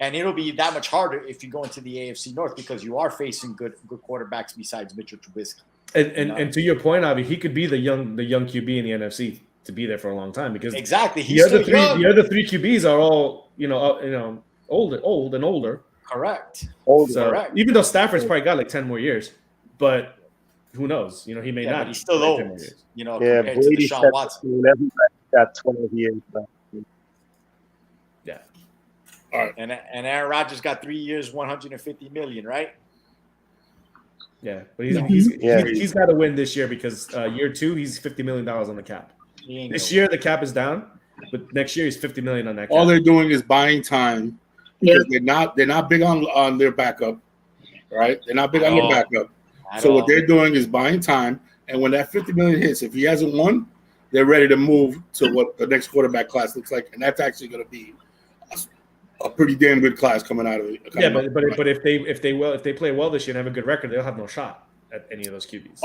and it'll be that much harder if you go into the AFC North because you are facing good quarterbacks besides Mitchell Trubisky. And to your point, Avi, he could be the young QB in the NFC to be there for a long time because exactly the other 3 QBs are all old and older. Correct. Correct. Even though Stafford's probably got like 10 more years, but who knows? He may not. But he's still old. Compared Brady to Deshaun Watson. Everybody got 12 years left. Yeah. All right. And Aaron Rodgers got 3 years, $150 million, right? Yeah, but he's got to win this year because year 2 he's $50 million on the cap. This year the cap is down, but next year he's $50 million on that cap. All they're doing is buying time because they're not big on their backup, right? They're not big on their backup. So what they're doing is buying time, and when that $50 million hits, if he hasn't won, they're ready to move to what the next quarterback class looks like, and that's actually going to be a pretty damn good class coming out of it. Yeah, but if they play well this year and have a good record, they'll have no shot at any of those QBs.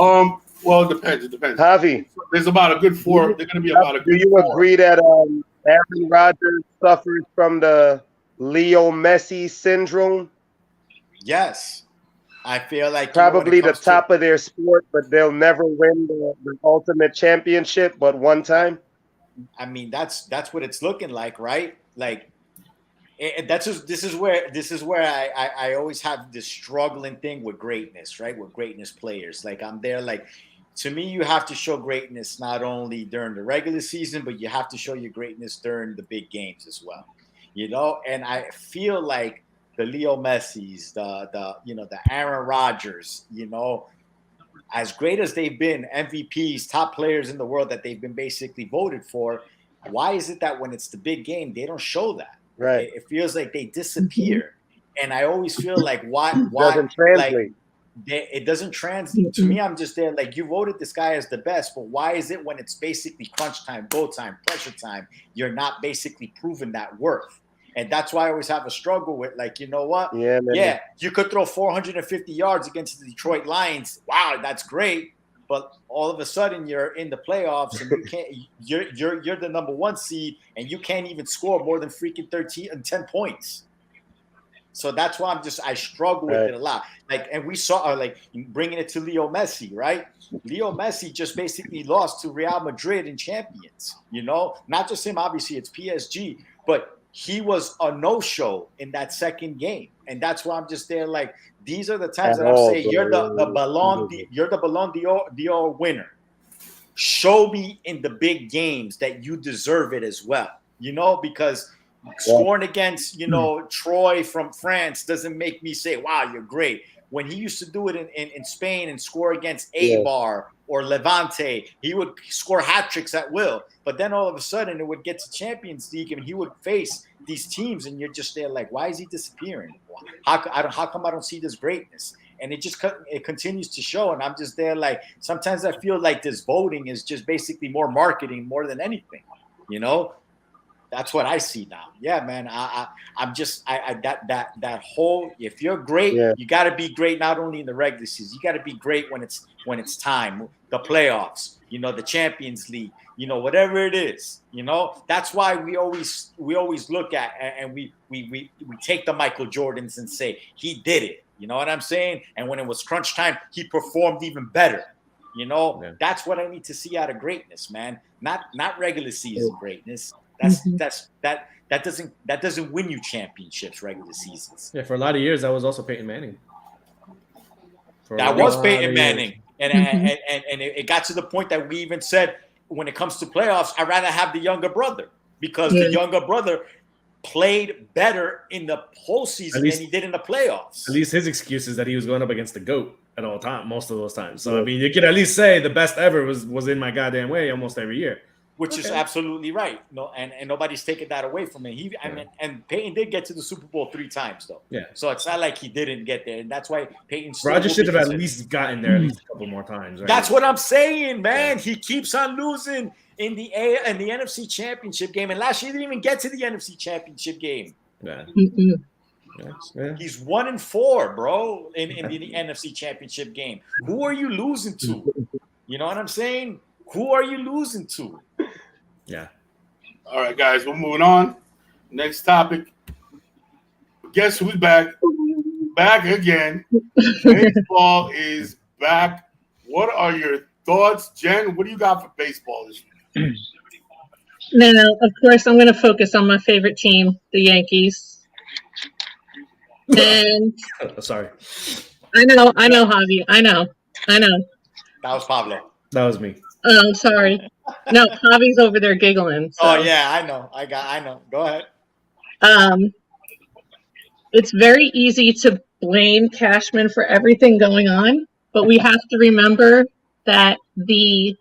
Well, it depends. Javi, there's about a good 4. They're going to be about a good. Do you agree that Aaron Rodgers suffers from the Leo Messi syndrome? Yes. I feel like probably the top of their sport, but they'll never win the ultimate championship but one time. I mean, that's what it's looking like, right? Like, this is where I always have this struggling thing with greatness, right? With greatness players. Like, I'm there, like, to me, you have to show greatness not only during the regular season, but you have to show your greatness during the big games as well. You know, and I feel like the Leo Messis, the Aaron Rodgers, you know, as great as they've been, MVPs, top players in the world that they've been basically voted for, why is it that when it's the big game, they don't show that? Right. It feels like they disappear. And I always feel like why doesn't translate. Like, it doesn't translate. To me, I'm just there like, you voted this guy as the best, but why is it when it's basically crunch time, go time, pressure time, you're not basically proving that worth? And that's why I always have a struggle with, like, you know what? Yeah, you could throw 450 yards against the Detroit Lions. Wow, that's great. But all of a sudden you're in the playoffs and you can't. You're the number 1 seed and you can't even score more than freaking 10 points. So that's why I struggle with it a lot. Like, and we saw like bringing it to Leo Messi, right? Leo Messi just basically lost to Real Madrid in Champions. You know, not just him. Obviously, it's PSG, but he was a no-show in that second game. And that's why I'm just there like, these are the times that I'm saying you're the Ballon d'Or winner. Show me in the big games that you deserve it as well. You know, because scoring against, you know, Troy from France doesn't make me say, wow, you're great. When he used to do it in Spain and score against Eibar or Levante, he would score hat tricks at will. But then all of a sudden it would get to Champions League and he would face these teams and you're just there like, why is he disappearing? How come I don't see this greatness? And it continues to show. And I'm just there like, sometimes I feel like this voting is just basically more marketing more than anything, you know? That's what I see now. Yeah, man. I'm just that whole. If you're great, you got to be great not only in the regular season. You got to be great when it's time, the playoffs. You know, the Champions League. You know, whatever it is. You know, that's why we always look at and we take the Michael Jordans and say he did it. You know what I'm saying? And when it was crunch time, he performed even better. You know, that's what I need to see out of greatness, man. Not regular season greatness. That doesn't win you championships regular seasons. Yeah, for a lot of years that was also Peyton Manning. That was Peyton Manning, and it got to the point that we even said when it comes to playoffs, I'd rather have the younger brother because the younger brother played better in the whole season than he did in the playoffs. At least his excuse is that he was going up against the GOAT at all time, most of those times. So I mean, you could at least say the best ever was in my goddamn way almost every year. Which is absolutely right. No, and nobody's taking that away from him. And Peyton did get to the Super Bowl 3 times, though. Yeah. So it's not like he didn't get there, and that's why Peyton. Rodgers should have at least gotten there at least a couple more times. Right? That's what I'm saying, man. Yeah. He keeps on losing in the NFC Championship game, and last year he didn't even get to the NFC Championship game. Yeah. Yeah. He's 1-4, bro, in the NFC Championship game. Who are you losing to? You know what I'm saying? Who are you losing to? Yeah. All right, guys, we're moving on. Next topic. Guess who's back? Back again. Baseball is back. What are your thoughts, Jen? What do you got for baseball this year? Now, of course, I'm going to focus on my favorite team, the Yankees. And sorry. I know, Javi. I know. That was Pablo. That was me. Oh, sorry. No, Javi's over there giggling. So. Oh yeah, I know. I know. Go ahead. it's very easy to blame Cashman for everything going on, but we have to remember that the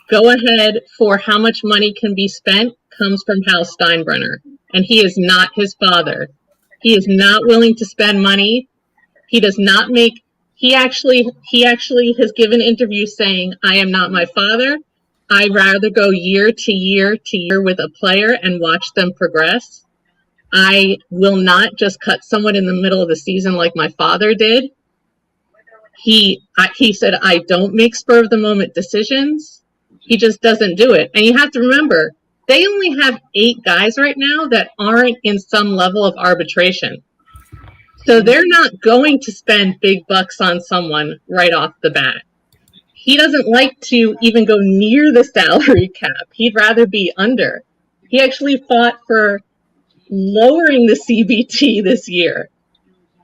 go-ahead for how much money can be spent comes from Hal Steinbrenner, and he is not his father. He is not willing to spend money. He does not make. He actually has given interviews saying, "I am not my father. I'd rather go year to year to year with a player and watch them progress. I will not just cut someone in the middle of the season like my father did." He said, "I don't make spur of the moment decisions." He just doesn't do it. And you have to remember, they only have 8 guys right now that aren't in some level of arbitration. So they're not going to spend big bucks on someone right off the bat. He doesn't like to even go near the salary cap. He'd rather be under. He actually fought for lowering the CBT this year.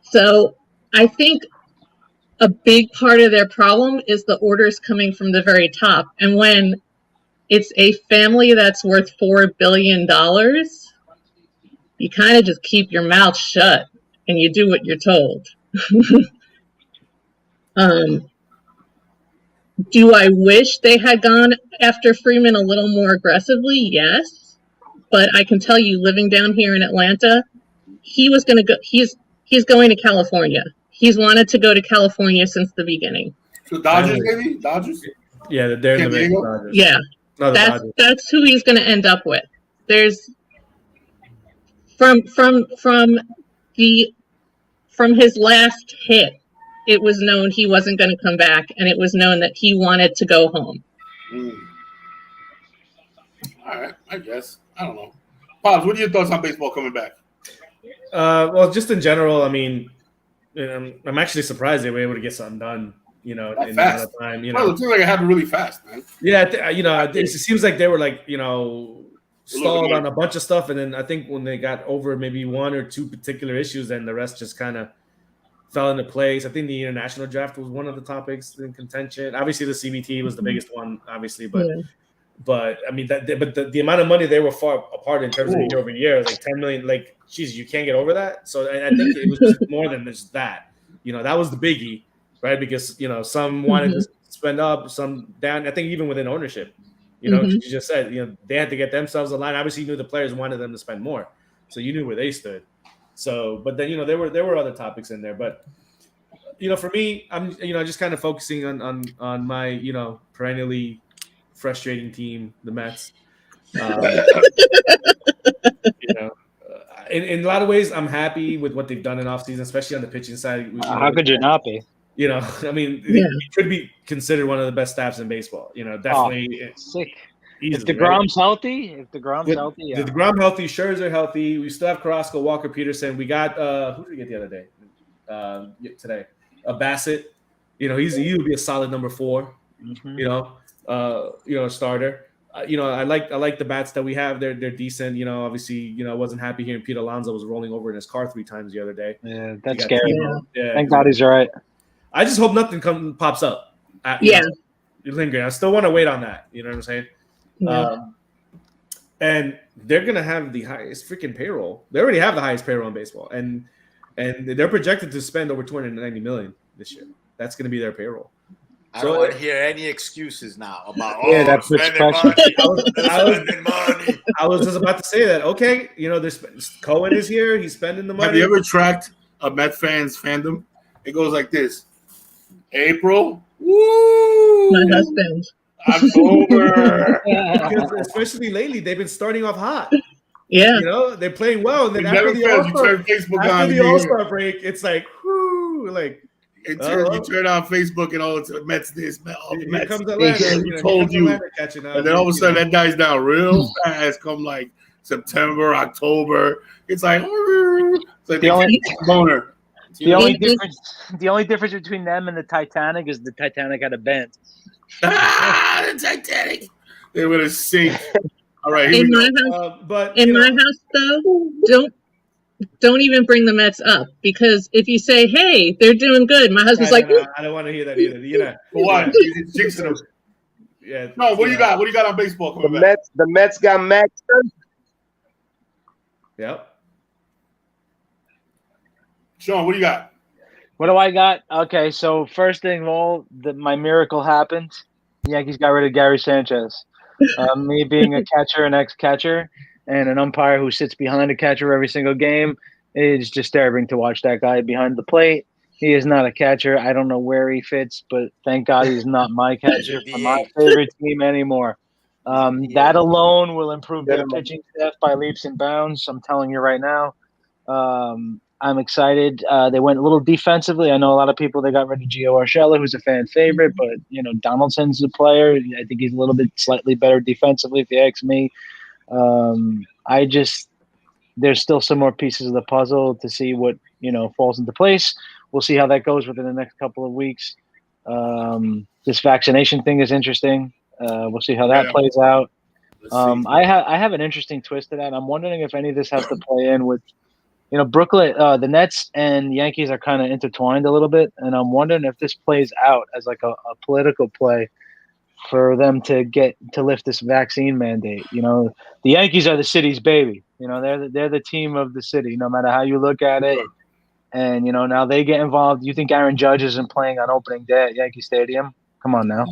So I think a big part of their problem is the orders coming from the very top. And when it's a family that's worth $4 billion, you kind of just keep your mouth shut and you do what you're told. Do I wish they had gone after Freeman a little more aggressively? Yes. But I can tell you, living down here in Atlanta, he was going to go. He's going to California. He's wanted to go to California since the beginning. So Dodgers, maybe? Dodgers? Yeah, they're in the Dodgers. Yeah, that's who he's going to end up with. There's from his last hit, it was known he wasn't going to come back, and it was known that he wanted to go home. All right, I guess. I don't know. Pops, what are your thoughts on baseball coming back? Well, just in general, I mean, I'm actually surprised they were able to get something done, in fast. a time. Well, it seems like it happened really fast, man. Yeah, it seems like they were like, stalled on a bunch of stuff, and then I think when they got over maybe 1 or 2 particular issues, then the rest just kind of fell into place. I think the international draft was one of the topics in contention. Obviously, the CBT was the biggest one, obviously, but I mean, the amount of money they were far apart in terms of year over year, like 10 million. Like, geez, you can't get over that. So I think it was just more than just that. That was the biggie, right? Because some wanted to spend up, some down. I think even within ownership, you just said they had to get themselves aligned. Obviously, you knew the players wanted them to spend more, so you knew where they stood. So, but then there were other topics in there, but for me, I'm just kind of focusing on my perennially frustrating team, the Mets. In a lot of ways, I'm happy with what they've done in offseason, especially on the pitching side. How could you not be? I mean, it could be considered one of the best staffs in baseball. Definitely. Sick. Easily, if DeGrom's healthy, healthy, the DeGrom healthy, Scherzer healthy. We still have Carrasco, Walker, Peterson. We got who did we get the other day? Today, Bassett. He would be a solid number 4. Starter. I like the bats that we have. They're decent. Obviously, I wasn't happy hearing Pete Alonso was rolling over in his car 3 times the other day. Yeah, that's scary. Yeah. Thank God he's all right. I just hope nothing pops up. Lingering. I still want to wait on that. You know what I'm saying? Yeah. And they're gonna have the highest freaking payroll. They already have the highest payroll in baseball, and they're projected to spend over $290 million this year. That's gonna be their payroll. I don't want to hear any excuses now about that's spending money. I was just about to say that. Okay, Cohen is here. He's spending the money. Have you ever tracked a Met fan's fandom? It goes like this: April, woo! My husband. October. Because especially lately, they've been starting off hot. Yeah, they're playing well, and then after the All-Star break, it's like, whoo, like. You turn on Facebook and all it's Mets this, all the Mets. Comes Atlanta, told you, and then all of a sudden that dies down real fast. Come like September, October, it's like the only difference between them and the Titanic is the Titanic had a bend. The Titanic, they would have sink. All right, in my house, though, don't even bring the Mets up, because if you say, "Hey, they're doing good," my husband's like, I don't want to hear that either. For what? It's jinxing them. Yeah. No, what do you got? What do you got on baseball? The Mets got Max. Yep. Sean, what do you got? What do I got? Okay, so first thing of all, my miracle happened. The Yankees got rid of Gary Sanchez. Me being a catcher, an ex-catcher, and an umpire who sits behind a catcher every single game, it is disturbing to watch that guy behind the plate. He is not a catcher. I don't know where he fits, but thank God he's not my catcher for my favorite team anymore. That alone will improve their pitching staff by leaps and bounds. I'm telling you right now. I'm excited. They went a little defensively. I know a lot of people, they got rid of Gio Urshela, who's a fan favorite, but, Donaldson's a player. I think he's a little bit slightly better defensively, if you ask me. There's still some more pieces of the puzzle to see what, falls into place. We'll see how that goes within the next couple of weeks. This vaccination thing is interesting. We'll see how that plays out. I have an interesting twist to that. I'm wondering if any of this has to play in with, Brooklyn, the Nets and Yankees are kind of intertwined a little bit, and I'm wondering if this plays out as like a political play for them to lift this vaccine mandate. The Yankees are the city's baby. They're the team of the city, no matter how you look at it. And now they get involved. You think Aaron Judge isn't playing on opening day at Yankee Stadium? Come on now.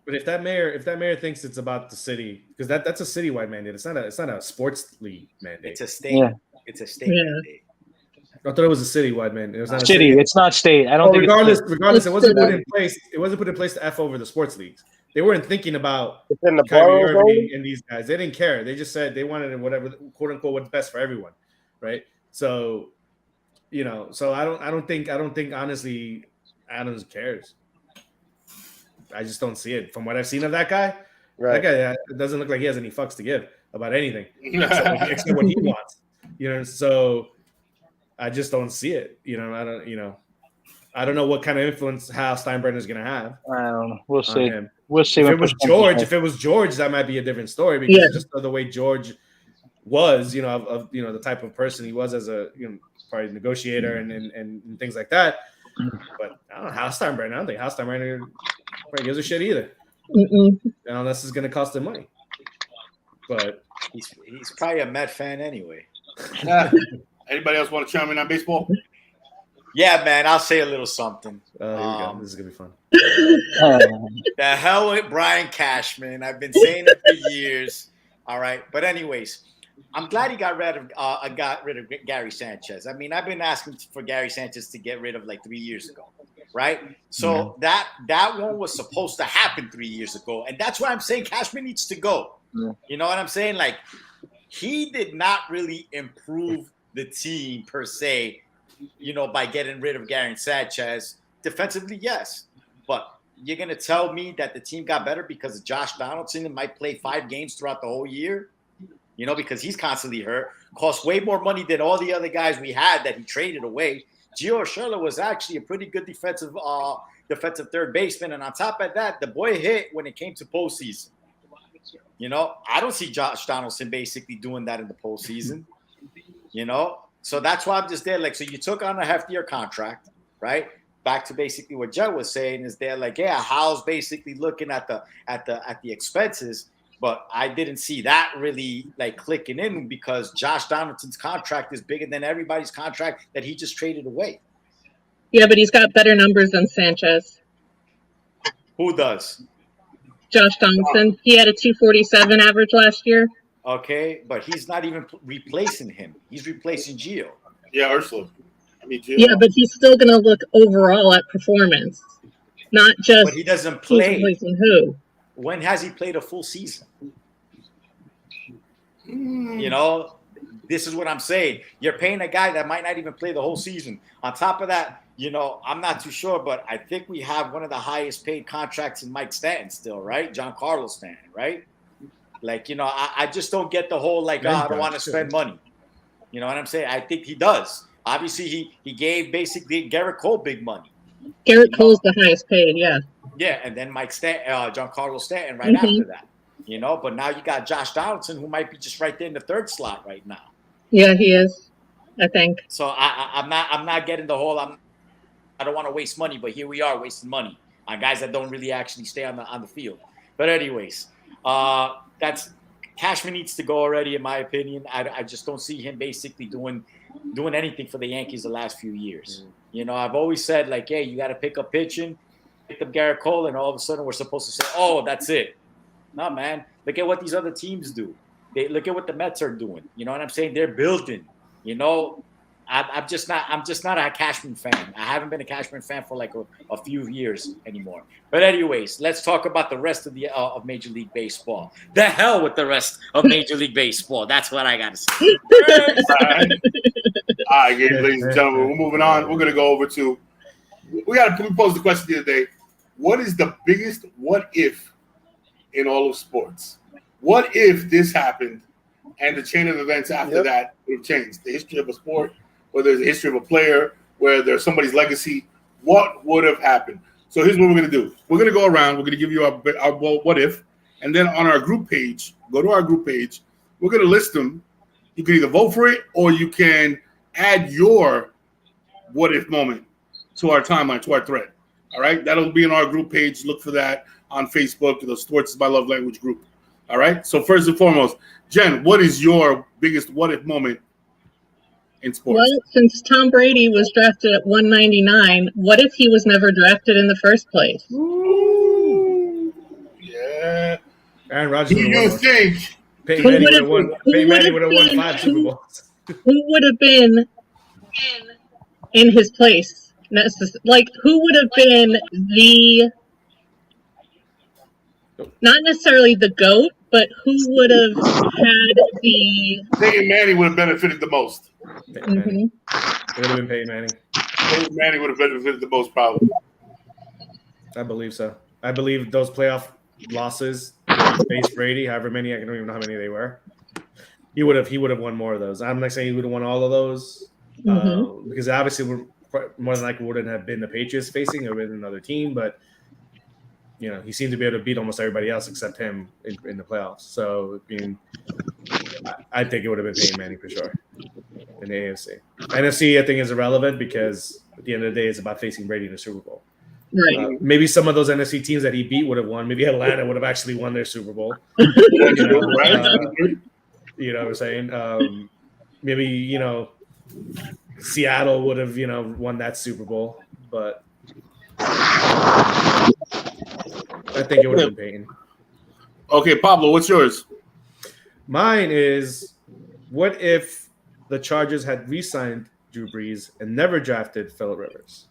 But if that mayor thinks it's about the city, because that's a citywide mandate. It's not a sports league mandate. It's a state. Yeah. It's a state mandate. I thought it was a citywide mandate. It was not city. It's not state. I don't think. Regardless, it wasn't put in place. It wasn't put in place to f over the sports leagues. They weren't thinking about Kyrie Irving and these guys. They didn't care. They just said they wanted whatever, quote unquote, what's best for everyone, right? So, so I don't think honestly Adams cares. I just don't see it from what I've seen of that guy. Right. That guy doesn't look like he has any fucks to give about anything except what he wants. So I just don't see it. I don't know what kind of influence Hal Steinbrenner is going to have. I don't know. We'll see. We'll see. If it was George, that might be a different story because just the way George was, of the type of person he was as a probably negotiator and things like that. But I don't know Hal Steinbrenner. I don't think Hal Steinbrenner probably gives a shit either. Unless it's going to cost him money. But he's probably a Met fan anyway. Anybody else want to chime in on baseball? Yeah, man, I'll say a little something. Here we go. This is gonna be fun. The hell with Brian Cashman. I've been saying it for years. All right, but anyways, I'm glad he got rid of Gary Sanchez. I mean, I've been asking for Gary Sanchez to get rid of like 3 years ago, right? So that one was supposed to happen 3 years ago, and that's why I'm saying Cashman needs to go. Yeah. You know what I'm saying? Like, he did not really improve the team per se, by getting rid of Gary Sanchez. Defensively, yes. But you're going to tell me that the team got better because of Josh Donaldson and might play 5 games throughout the whole year? Because he's constantly hurt. Costs way more money than all the other guys we had that he traded away. Gio Urshela was actually a pretty good defensive third baseman. And on top of that, the boy hit when it came to postseason. I don't see Josh Donaldson basically doing that in the postseason. So that's why I'm just there. Like, so you took on a heftier contract, right? Back to basically what Jed was saying is they're like, yeah, Hal's basically looking at the expenses, but I didn't see that really like clicking in because Josh Donaldson's contract is bigger than everybody's contract that he just traded away. Yeah, but he's got better numbers than Sanchez. Who does? Josh Donaldson. He had a 247 average last year. Okay, but he's not even replacing him. He's replacing Gio. Yeah, Ursula. Gio. Yeah, but he's still going to look overall at performance, not just. But he doesn't play. Who's replacing who? When has he played a full season? This is what I'm saying. You're paying a guy that might not even play the whole season. On top of that, I'm not too sure, but I think we have one of the highest paid contracts in Mike Stanton still, right? Giancarlo Stanton, right? Like, I just don't get the whole, like, I don't want to spend money. You know what I'm saying? I think he does. Obviously, he gave basically Garrett Cole big money. Garrett Cole's the highest paid, yeah. Yeah, and then Giancarlo Stanton right after that. But now you got Josh Donaldson, who might be just right there in the third slot right now. Yeah, he is, I think. So I'm not getting the whole, I don't want to waste money, but here we are wasting money on guys that don't really actually stay on the field. But anyways, that's Cashman needs to go already, in my opinion. I just don't see him basically doing anything for the Yankees the last few years. You know, I've always said, like, hey, you got to pick up pitching, pick up Garrett Cole, and all of a sudden we're supposed to say, oh, that's it. No, man. Look at what these other teams do. Look at what the Mets are doing. You know what I'm saying? They're building. You know, I'm just not a Cashman fan. I haven't been a Cashman fan for like a few years anymore. But anyways, let's talk about the rest of the of Major League Baseball. The hell with the rest of Major League Baseball. That's what I got to say. All right, ladies and gentlemen, we're moving on. We're gonna go over to. We posed the question the other day. What is the biggest what if in all of sports? What if this happened and the chain of events after that would have changed? The history of a sport, whether there's a history of a player, where there's somebody's legacy, what would have happened? So here's what we're going to do. We're going to go around. We're going to give you our what if. And then on our group page, go to our group page. We're going to list them. You can either vote for it or you can add your what if moment to our timeline, to our thread. All right? That'll be in our group page. Look for that on Facebook, the Sports is My Love Language group. All right. So first and foremost, Jen, what is your biggest what if moment in sports? Well, since Tom Brady was drafted at 199, what if he was never drafted in the first place? Ooh, yeah. Aaron Rodgers. Do you think Peyton Manning would have won 5 Super Bowls? Who would have been in his place? Like, who would have been the, not necessarily the GOAT, but who would have had the... Peyton Manning would have benefited the most. It would have been Peyton Manning. Peyton Manning would have benefited the most, probably. I believe so. I believe those playoff losses faced Brady, however many, I don't even know how many they were. He would have won more of those. I'm not saying he would have won all of those because obviously more than likely wouldn't have been the Patriots facing. It would have been another team, but you know, he seemed to be able to beat almost everybody else except him in the playoffs. So, I mean, I think it would have been Peyton Manning for sure in the AFC. NFC, I think, is irrelevant because at the end of the day, it's about facing Brady in the Super Bowl. Right. Maybe some of those NFC teams that he beat would have won. Maybe Atlanta would have actually won their Super Bowl. You know what I'm saying? Maybe, you know, Seattle would have, you know, won that Super Bowl. But I think it would have been Peyton. Okay, Pablo, what's yours? Mine is, what if the Chargers had re-signed Drew Brees and never drafted Phillip Rivers?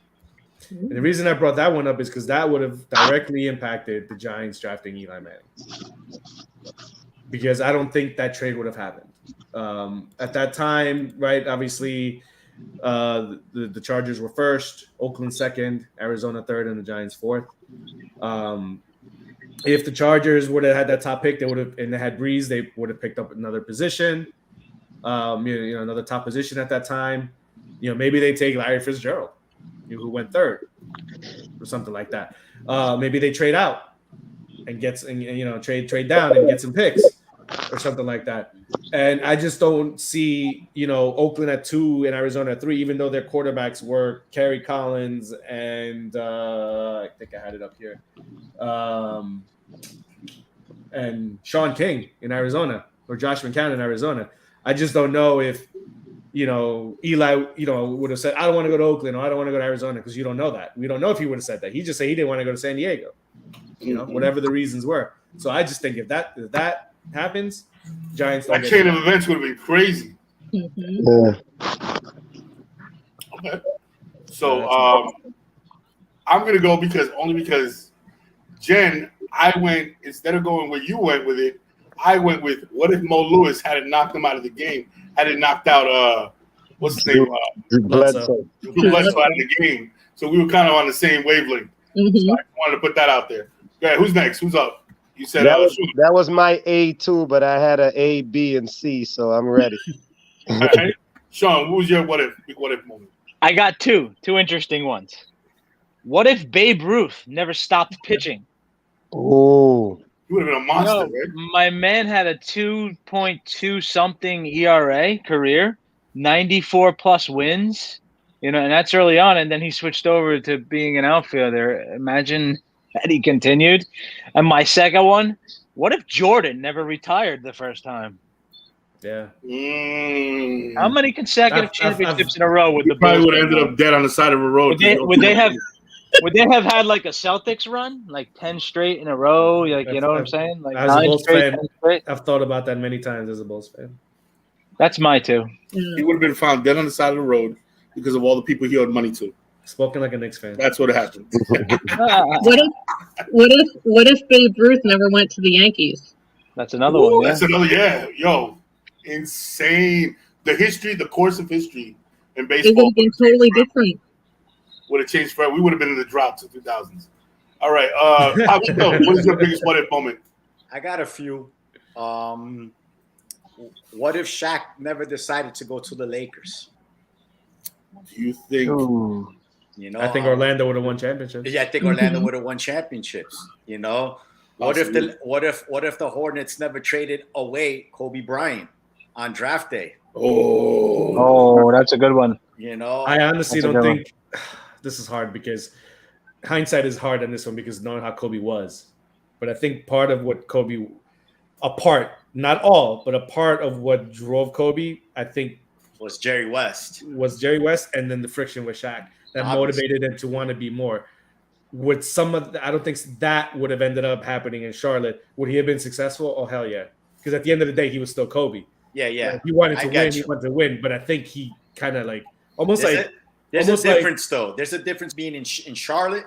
And the reason I brought that one up is because that would have directly impacted the Giants drafting Eli Manning. Because I don't think that trade would have happened. At that time, right, obviously the Chargers were first, Oakland second, Arizona third, and the Giants fourth. If the Chargers would have had that top pick, they would have, and they had Breeze, they would have picked up another position, another top position at that time. You know, maybe they take Larry Fitzgerald, who went third, or something like that. Maybe they trade out and trade down and get some picks or something like that. And I just don't see, Oakland at 2 and Arizona at 3, even though their quarterbacks were Kerry Collins and I think I had it up here. And Sean King in Arizona, or Josh McCown in Arizona. I just don't know if, Eli, would have said, I don't want to go to Oakland or I don't want to go to Arizona, because you don't know that. We don't know if he would have said that. He just said he didn't want to go to San Diego, whatever the reasons were. So I just think if that happens, Giants don't that chain of events would have been crazy. Mm-hmm. Okay. So I'm going to go because Jen, I went, instead of going where you went with it, I went with, what if Mo Lewis had it knocked him out of the game? Had it knocked out, what's his name? Drew Bledsoe out of the game. So we were kind of on the same wavelength. Mm-hmm. So I wanted to put that out there. Okay, who's next? Who's up? You said that was my A2, but I had an A, B, and C, so I'm ready. All right. Sean, what was your what if moment? I got two interesting ones. What if Babe Ruth never stopped pitching? Oh, you would have been a monster, right? My man had a 2.2 something ERA career, 94 plus wins, and that's early on, and then he switched over to being an outfielder. Imagine that he continued. And my second one, What if Jordan never retired the first time? Yeah. How many consecutive championships in a row would the probably Bulls would have ended up dead on the side of a road? Would they have had like a Celtics run, like 10 straight in a row? Like, you know what I'm saying? Like as a Bulls fan, 10 straight? I've thought about that many times as a Bulls fan. That's my two. He would have been found dead on the side of the road because of all the people he owed money to. Spoken like a Knicks fan. That's what happened. What if Babe Ruth never went to the Yankees? That's another one. Yeah. That's another. Yo, insane. The course of history in baseball. It would have been totally different. Would have changed forever. We would have been in the droughts of 2000s. All right. What is your biggest what if moment? I got a few. What if Shaq never decided to go to the Lakers? Do you think? Ooh. You know, I think Orlando would have won championships. Yeah, I think Orlando would have won championships. You know, what if the Hornets never traded away Kobe Bryant on draft day? Oh, that's a good one. You know, I honestly don't think this is hard because hindsight is hard on this one because knowing how Kobe was. But I think part of what Kobe, not all, but a part of what drove Kobe, I think, was Jerry West. And then the friction with Shaq that motivated him to want to be more. With I don't think that would have ended up happening in Charlotte. Would he have been successful? Oh, hell yeah. Because at the end of the day, he was still Kobe. Yeah. He wanted to win, but I think he kind of like there's a difference though. There's a difference being in Charlotte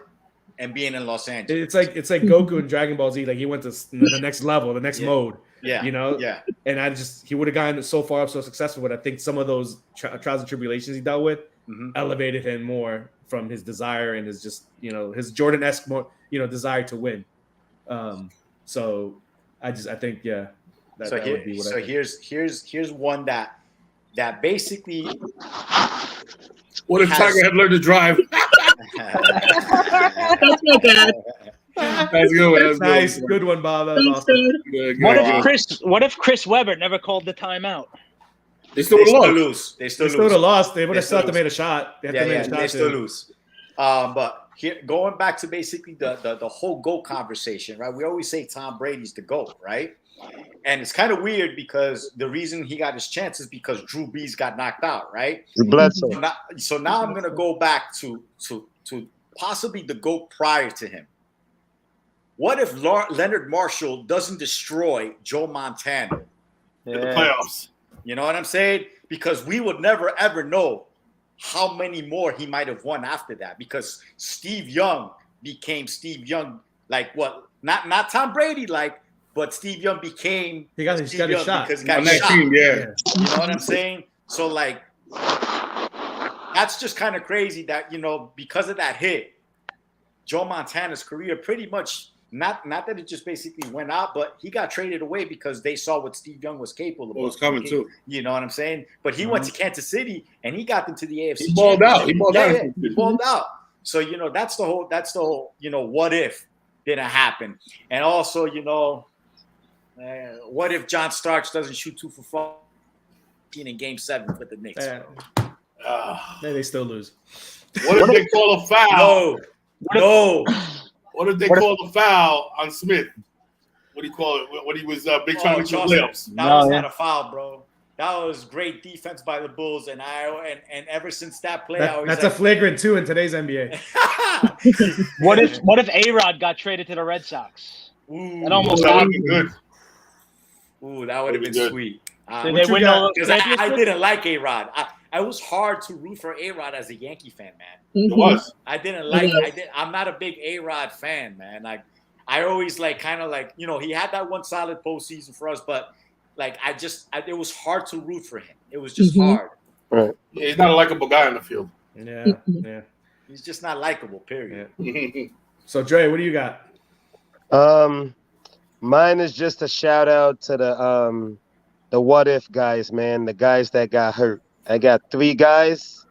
and being in Los Angeles. It's like Goku in Dragon Ball Z. Like he went to the next level, the next mode. Yeah, you know. Yeah, and he would have gotten so far up, so successful. But I think some of those trials and tribulations he dealt with elevated him more from his desire and his his Jordan-esque desire to win. So I think that would be what I think. Here's one that basically. What if Tiger had learned to drive? That's my bad. That's good. That's nice. Good one, Bob. That was awesome. What if Chris Webber never called the timeout? They still would have lost. They still would have lost. They would have still made a shot. They still lose. But here, going back to basically the whole GOAT conversation, right? We always say Tom Brady's the GOAT, right? And it's kind of weird because the reason he got his chance is because Drew Brees got knocked out, right? So now I'm gonna go back to possibly the GOAT prior to him. What if Leonard Marshall doesn't destroy Joe Montana in the playoffs? You know what I'm saying? Because we would never ever know how many more he might have won after that. Because Steve Young became Steve Young, like what? Not Tom Brady, like. But Steve Young became he got a shot because he got shot. Team, yeah. You know what I'm saying? So like that's just kind of crazy that because of that hit, Joe Montana's career pretty much not that it just basically went out, but he got traded away because they saw what Steve Young was capable of. It was coming too. You know what I'm saying? But he went to Kansas City and he got them to the AFC. He balled out. He balled out. So that's the whole what if didn't happen, and also what if John Starks doesn't shoot 2 for 14 in Game 7 for the Knicks? They still lose. What if they call a foul? No. What if they call a foul on Smith? What do you call it? When he was big trying to make layups? That was not a foul, bro. That was great defense by the Bulls, and ever since that play, that's a flagrant 2 in today's NBA. What if A-Rod got traded to the Red Sox? Ooh, that almost would have been good. Ooh, that would have been sweet. I didn't like A-Rod. I was hard to root for A-Rod as a Yankee fan, man. It was. I'm not a big A-Rod fan, man. Like I always he had that one solid postseason for us, but it was hard to root for him. It was just hard. Right. Yeah, he's not a likable guy on the field. Yeah. He's just not likable, period. Yeah. So Dre, what do you got? Mine is just a shout out to the what if guys, man, the guys that got hurt. I got 3 guys.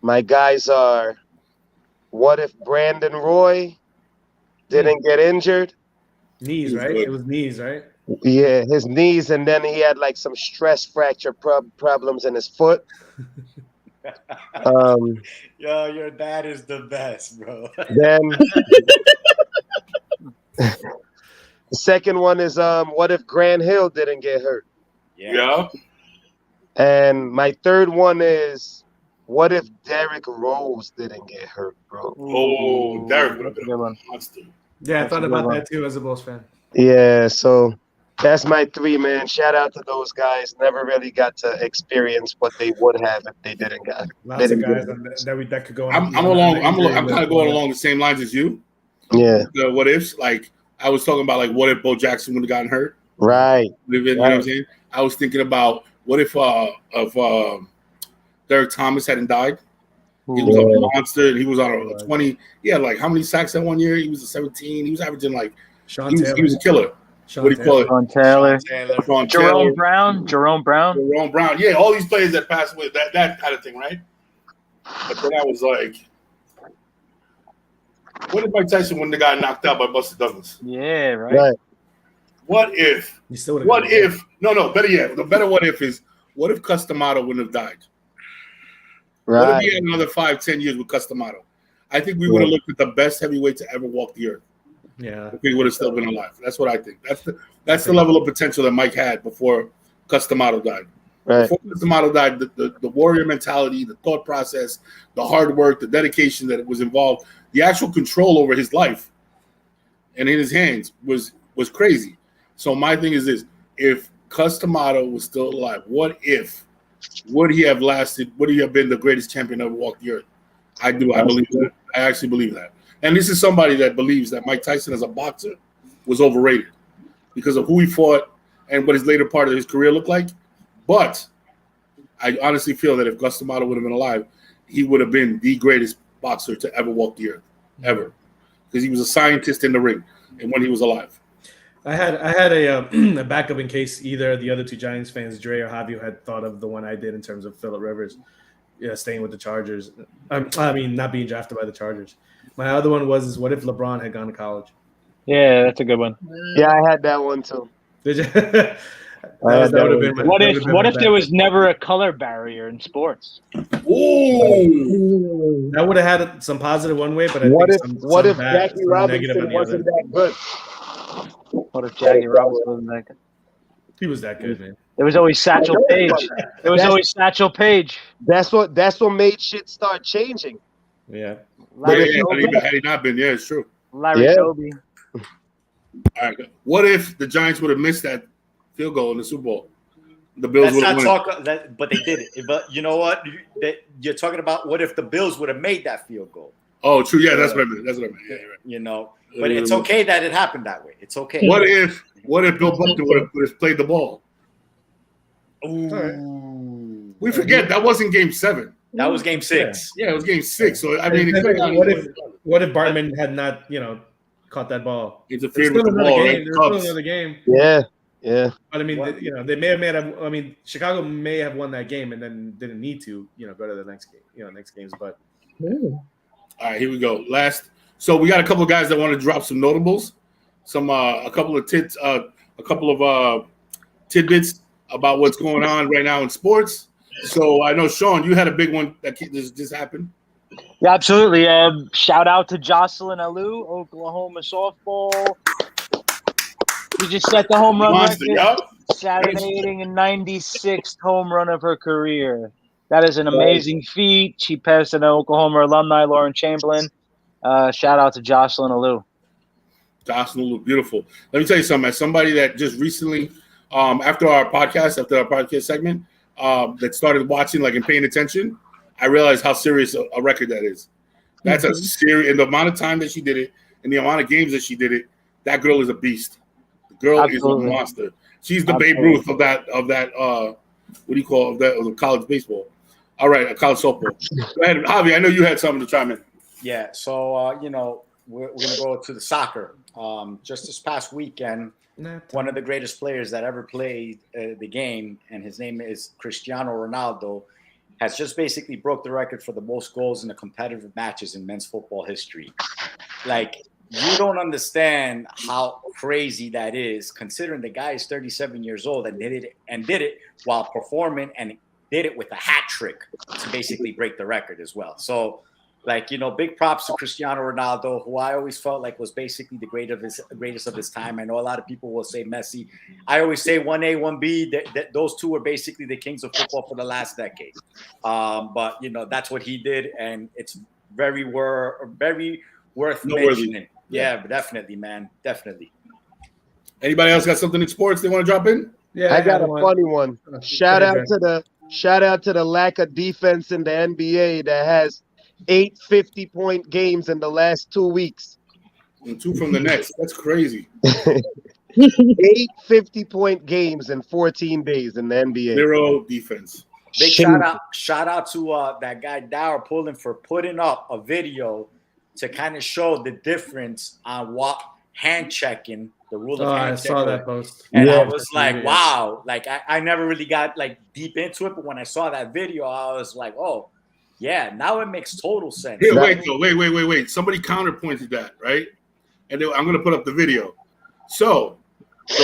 My guys are, what if Brandon Roy didn't get injured? Knees, right? It was knees, right? Yeah, his knees, and then he had some stress fracture problems in his foot. Yo, your dad is the best, bro. The second one is what if Grant Hill didn't get hurt? Yeah. And my third one is what if Derrick Rose didn't get hurt, bro? Oh, Derrick would have been a monster. Yeah, I thought about that too as a Bulls fan. Yeah, so that's my three, man. Shout out to those guys. Never really got to experience what they would have if they didn't get. Lots of guys that could go on. I'm kind of going along the same lines as you. Yeah. The what ifs, like I was talking about, like what if Bo Jackson would have gotten hurt? Right. You know what I'm saying? I was thinking about what if Derek Thomas hadn't died. He was a monster. And he was on a 20. Yeah, like how many sacks that 1 year? He was a 17. He was averaging like he was a killer. What do you call it? Sean Taylor. Jerome Brown. Yeah, all these players that passed away, that kind of thing, right? But then I was like, what if Mike Tyson wouldn't have gotten knocked out by Buster Douglas? Yeah, right. What if? Better yet, the better what if is, what if Customato wouldn't have died? Right. What if he had another 5-10 years with Customato? I think we would have looked at the best heavyweight to ever walk the earth. Yeah, if he would have still been alive. That's what I think. That's the level of potential that Mike had before Customato died. Right. Before Customato died, the warrior mentality, the thought process, the hard work, the dedication that was involved, the actual control over his life and in his hands was crazy. So my thing is this: if Customato was still alive, what if? Would he have lasted? Would he have been the greatest champion ever walked the earth? I do. I believe that. I actually believe that. And this is somebody that believes that Mike Tyson as a boxer was overrated because of who he fought and what his later part of his career looked like. But I honestly feel that if Customato would have been alive, he would have been the greatest boxer to ever walk the earth, ever, because he was a scientist in the ring and when he was alive. I had a backup in case either of the other two Giants fans, Dre or Javi, had thought of the one I did in terms of Phillip Rivers, staying with the Chargers. I mean, not being drafted by the Chargers. My other one was what if LeBron had gone to college? Yeah, that's a good one. Yeah, I had that one too. Did you? What if there was never a color barrier in sports? Ooh. That would have had some positive one way, but what if Jackie Robinson wasn't that good? What if Jackie Robinson wasn't that good? He was that good, man. There was always Satchel Paige. That's what made shit start changing. Yeah. Had he not been, it's true. Larry Doby. All right. What if the Giants would have missed that field goal in the Super Bowl? The Bills would have won. But they did it. But you know what? You're talking about what if the Bills would have made that field goal? Oh, true. Yeah, that's what I meant. Yeah, right. You know, but it's okay that it happened that way. It's okay. What if Bill Buckner would have played the ball? Ooh. We forget that wasn't Game 7. That was Game 6. Yeah, it was Game 6. So I mean, what if Bartman had not, caught that ball? Interfered with the ball. There's still another game. Yeah. But I mean, they may have made. I mean, Chicago may have won that game and then didn't need to, go to the next game, next games. But all right, here we go. So we got a couple of guys that want to drop some notables, a couple of tidbits about what's going on right now in sports. So I know, Sean, you had a big one that just happened. Yeah, absolutely. Shout out to Jocelyn Alou, Oklahoma softball. She just set the home run record, Saturday hitting a 96th home run of her career. That is an amazing feat. She passed an Oklahoma alumni, Lauren Chamberlain. Shout out to Jocelyn Alou. Jocelyn Alou, beautiful. Let me tell you something. As somebody that just recently, after our podcast segment, that started watching and paying attention, I realized how serious a record that is. That's a serious, and the amount of time that she did it, and the amount of games that she did it, that girl is a beast. The girl is a monster. She's the Babe Ruth of that. What do you call it? Of college baseball. All right, college softball. Go ahead, Javi. I know you had something to chime in. Yeah. So we're gonna go to the soccer. Just this past weekend, one of the greatest players that ever played the game, and his name is Cristiano Ronaldo, has just basically broke the record for the most goals in the competitive matches in men's football history. You don't understand how crazy that is, considering the guy is 37 years old and did it while performing, and did it with a hat trick to basically break the record as well. So Like, big props to Cristiano Ronaldo, who I always felt like was basically the greatest of his time. I know a lot of people will say Messi. I always say 1A, 1B. Those two are basically the kings of football for the last decade. But that's what he did, and it's very worth mentioning. Yeah, definitely, man, definitely. Anybody else got something in sports they want to drop in? Yeah, I got a funny one. Shout out to the lack of defense in the NBA that has 8 50-point games in the last 2 weeks. And 2 from the Nets. That's crazy. 8 50-point games in 14 days in the NBA. 0 defense. Big shout out to that guy Dower for putting up a video to kind of show the difference on what hand checking, the rule of hand checking. I saw that post. And I was like, wow. Like I never really got like deep into it, but when I saw that video, I was like, oh, yeah, now it makes total sense. Here, wait. Somebody counterpointed that, right? And I'm going to put up the video. So,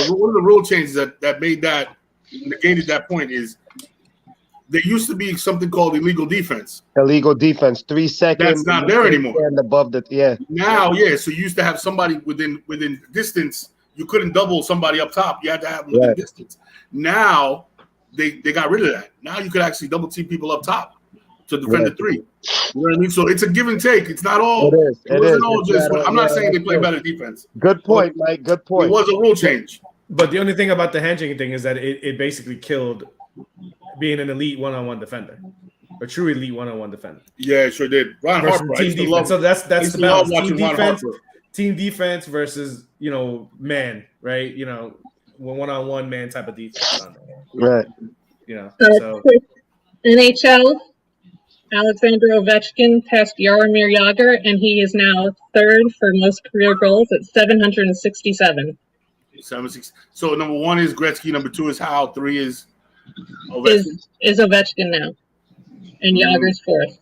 one of the rule changes that negated that point is there used to be something called illegal defense. Illegal defense, 3 seconds. That's not there anymore. And above the Now, so you used to have somebody within distance. You couldn't double somebody up top. You had to have them within distance. Now they got rid of that. Now you could actually double team people up top to defend the 3. You know what I mean? So it's a give and take. It's not all. It wasn't all just. I'm not saying they play better defense. Good point, Mike. Good point. It was a rule change. But the only thing about the handshake thing is that it basically killed being an elite one-on-one defender, a true elite one-on-one defender. Yeah, it sure did. Ron Harper. Team defense. So that's the balance. Team defense versus man, right? One-on-one man type of defense. Right. So NHL. Alexander Ovechkin passed Jaromir Jagr, and he is now 3rd for most career goals at 767. 760. So number 1 is Gretzky, number 2 is Howe, 3 is Ovechkin. Is Ovechkin now, and Jagger's 4th.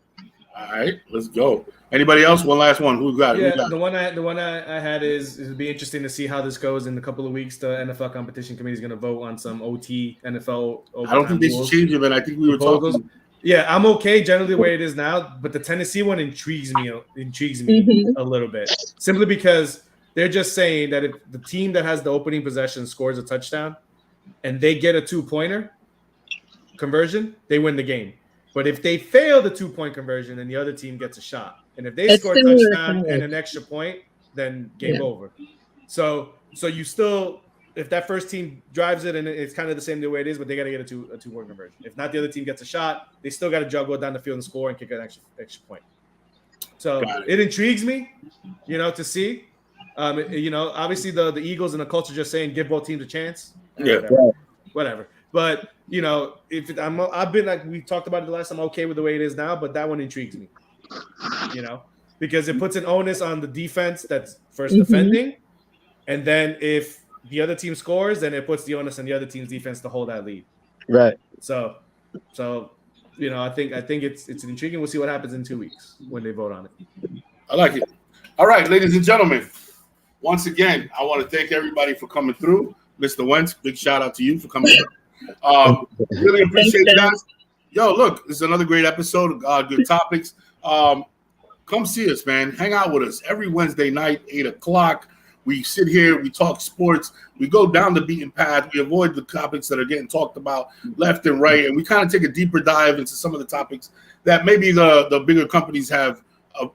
All right, let's go. Anybody else? One last one. Who got it? Yeah, the one I had is it'll be interesting to see how this goes in a couple of weeks. The NFL competition committee is going to vote on some OT NFL. I don't think they should change it, man. I think we were talking. Yeah, I'm okay generally the way it is now, but the Tennessee one intrigues me a little bit, simply because they're just saying that if the team that has the opening possession scores a touchdown and they get a 2-pointer conversion, they win the game. But if they fail the 2-point conversion, then the other team gets a shot. And if they score a touchdown and an extra point, then game over. So you still, if that first team drives it and it's kind of the same the way it is, but they got to get a 2-point conversion. If not, the other team gets a shot. They still got to juggle down the field and score and kick an extra point. So it intrigues me, to see. Obviously the Eagles and the Colts are just saying give both teams a chance. Whatever. But I've been like we talked about it the last time. I'm okay with the way it is now, but that one intrigues me. Because it puts an onus on the defense that's first defending, and then if the other team scores, then it puts the onus on the other team's defense to hold that lead. Right. So I think it's intriguing. We'll see what happens in 2 weeks when they vote on it. I like it. All right, ladies and gentlemen. Once again, I want to thank everybody for coming through. Mr. Wentz, big shout out to you for coming through. Really appreciate you guys. Yo, look, this is another great episode. Good topics. Come see us, man. Hang out with us every Wednesday night, 8:00. We sit here, we talk sports, we go down the beaten path, we avoid the topics that are getting talked about left and right, and we kind of take a deeper dive into some of the topics that maybe the bigger companies have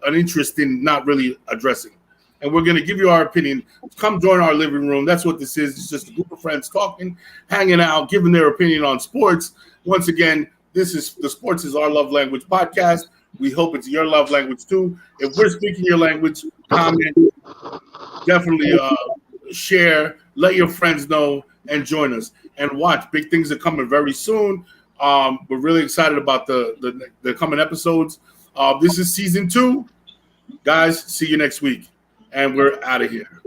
an interest in not really addressing. And we're going to give you our opinion. Come join our living room. That's what this is. It's just a group of friends talking, hanging out, giving their opinion on sports. Once again, this is the Sports is Our Love Language podcast. We hope it's your love language too. If we're speaking your language, comment, definitely share, let your friends know, and join us. And watch, big things are coming very soon. We're really excited about the coming episodes. This is season 2. Guys, see you next week. And we're out of here.